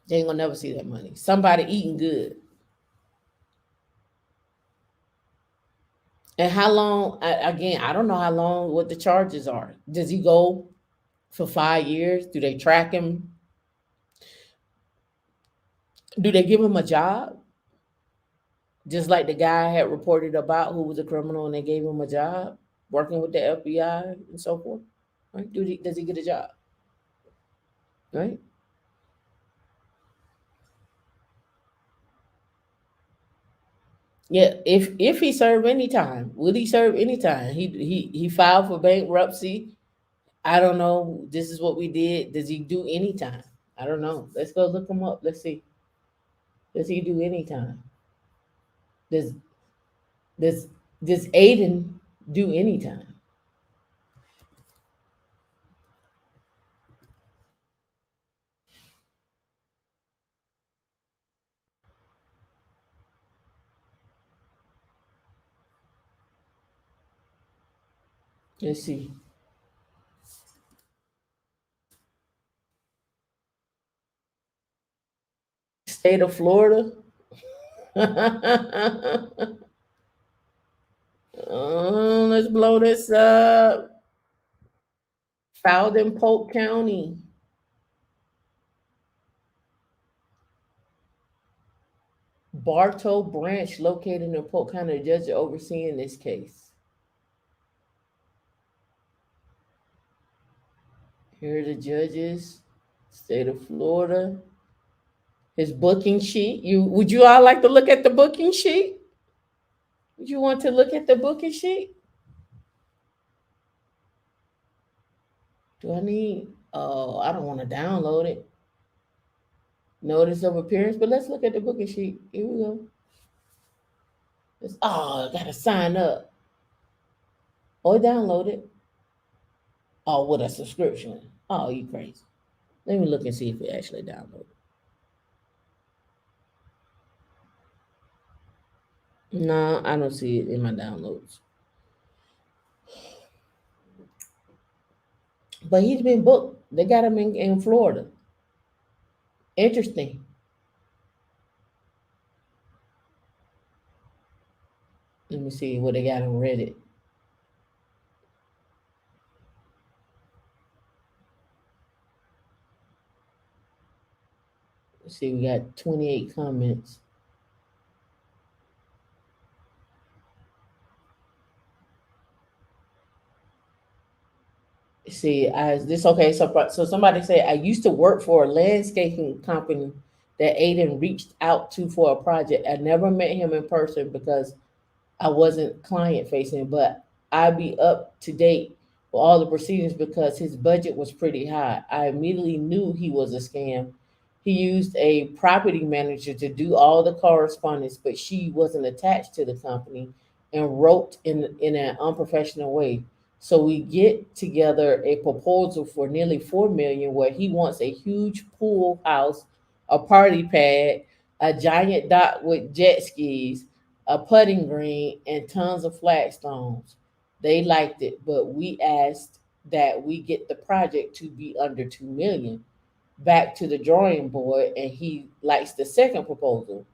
They ain't gonna never see that money. Somebody eating good. And how long? Again, I don't know how long. What the charges are? Does he go for 5 years? Do they track him? Do they give him a job? Just like the guy I had reported about who was a criminal, and they gave him a job working with the FBI and so forth. Right? Does he get a job? Right? Yeah, if he served any time, would he serve any time? He filed for bankruptcy. I don't know. This is what we did. Does he do any time? I don't know. Let's go look him up. Let's see. Does he do any time? Does does does Aiden do any time? Let's see. State of Florida. Let's blow this up. Filed in Polk County. Bartow Branch located in Polk County. The judge overseeing this case. Here are the judges. State of Florida. His booking sheet. Would you all like to look at the booking sheet? Would you want to look at the booking sheet? Do I need? Oh, I don't want to download it. Notice of appearance, but let's look at the booking sheet. Here we go. I gotta sign up. Or download it. Oh, with a subscription. Oh, you crazy. Let me look and see if it actually downloaded. No, I don't see it in my downloads. But he's been booked. They got him in Florida. Interesting. Let me see what they got on Reddit. Let's see, we got 28 comments. See, so somebody said, I used to work for a landscaping company that Aiden reached out to for a project. I never met him in person because I wasn't client facing, but I'd be up to date with all the proceedings because his budget was pretty high. I immediately knew he was a scam. He used a property manager to do all the correspondence, but she wasn't attached to the company and wrote in an unprofessional way. So we get together a proposal for nearly 4 million where he wants a huge pool house, a party pad, a giant dock with jet skis, a putting green, and tons of flagstones. They liked it, but we asked that we get the project to be under 2 million. Back to the drawing board, and he likes the second proposal.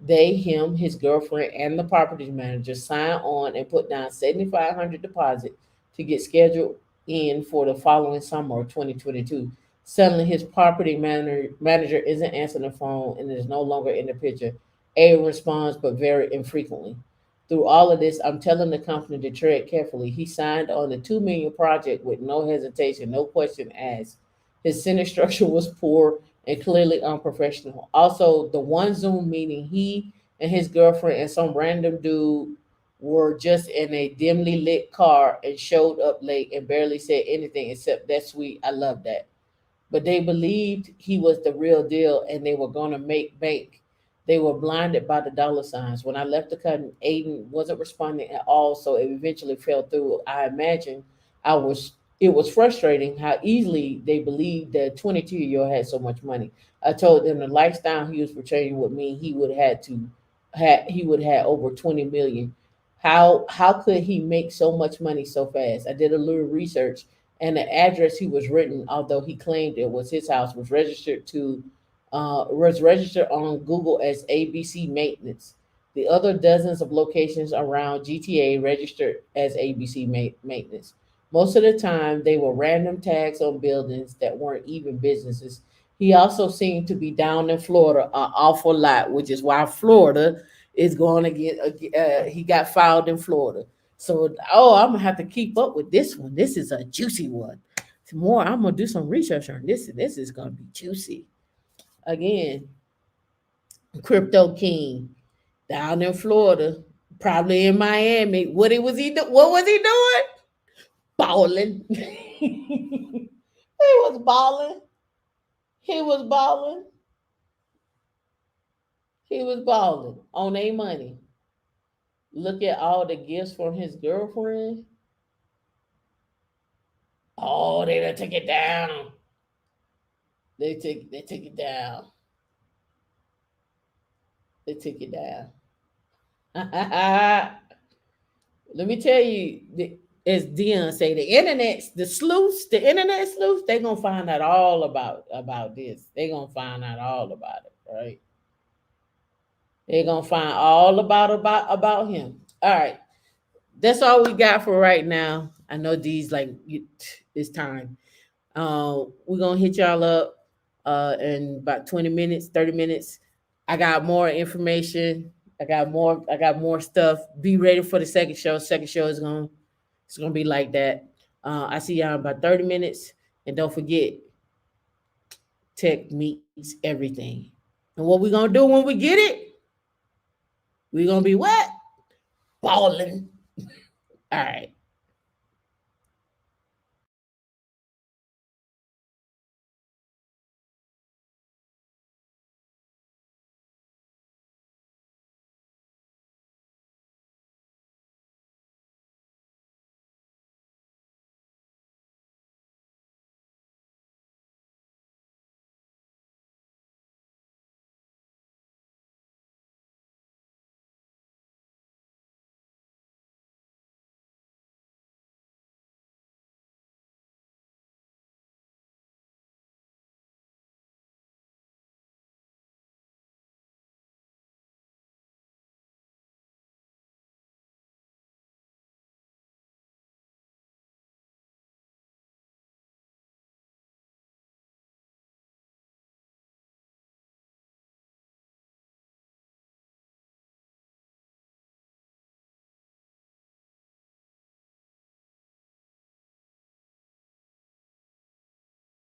They, him, his girlfriend, and the property manager sign on and put down 7,500 deposit to get scheduled in for the following summer of 2022. Suddenly, his property manager isn't answering the phone and is no longer in the picture. A responds, but very infrequently. Through all of this, I'm telling the company to tread carefully. He signed on the 2 million project with no hesitation, no question asked. His sentence structure was poor and clearly unprofessional. Also, the one Zoom meeting, he and his girlfriend and some random dude were just in a dimly lit car and showed up late and barely said anything except, "That's sweet. I love that." But they believed he was the real deal and they were going to make bank. They were blinded by the dollar signs. When I left the cut, Aiden wasn't responding at all, so it eventually fell through. I imagine it was frustrating how easily they believed that 22-year-old had so much money. I told them the lifestyle he was portraying would mean he would have over 20 million. How could he make so much money so fast? I did a little research, and the address he was written, although he claimed it was his house, was registered on Google as ABC Maintenance. The other dozens of locations around GTA registered as ABC Maintenance. Most of the time, they were random tags on buildings that weren't even businesses. He also seemed to be down in Florida an awful lot, which is why Florida is going to get. He got filed in Florida, so I'm gonna have to keep up with this one. This is a juicy one. Tomorrow, I'm gonna do some research on this. This is gonna be juicy. Again, Crypto King down in Florida, probably in Miami. What was he doing? Balling. He was balling. He was balling. He was balling on a money. Look at all the gifts from his girlfriend. Oh, they done took it down. They took it down. They took it down. Let me tell you, as Dion say, the internet sleuths, they gonna find out all about this. They gonna find out all about it, right? They gonna find all about him. All right, that's all we got for right now. I know these it's time. We're gonna hit y'all up in about 20 minutes, 30 minutes. I got more information. I got more stuff. Be ready for the second show. Second show is gonna be like that. I see y'all in about 30 minutes. And don't forget, tech meets everything. And what we gonna do when we get it? We gonna be what? Balling. All right.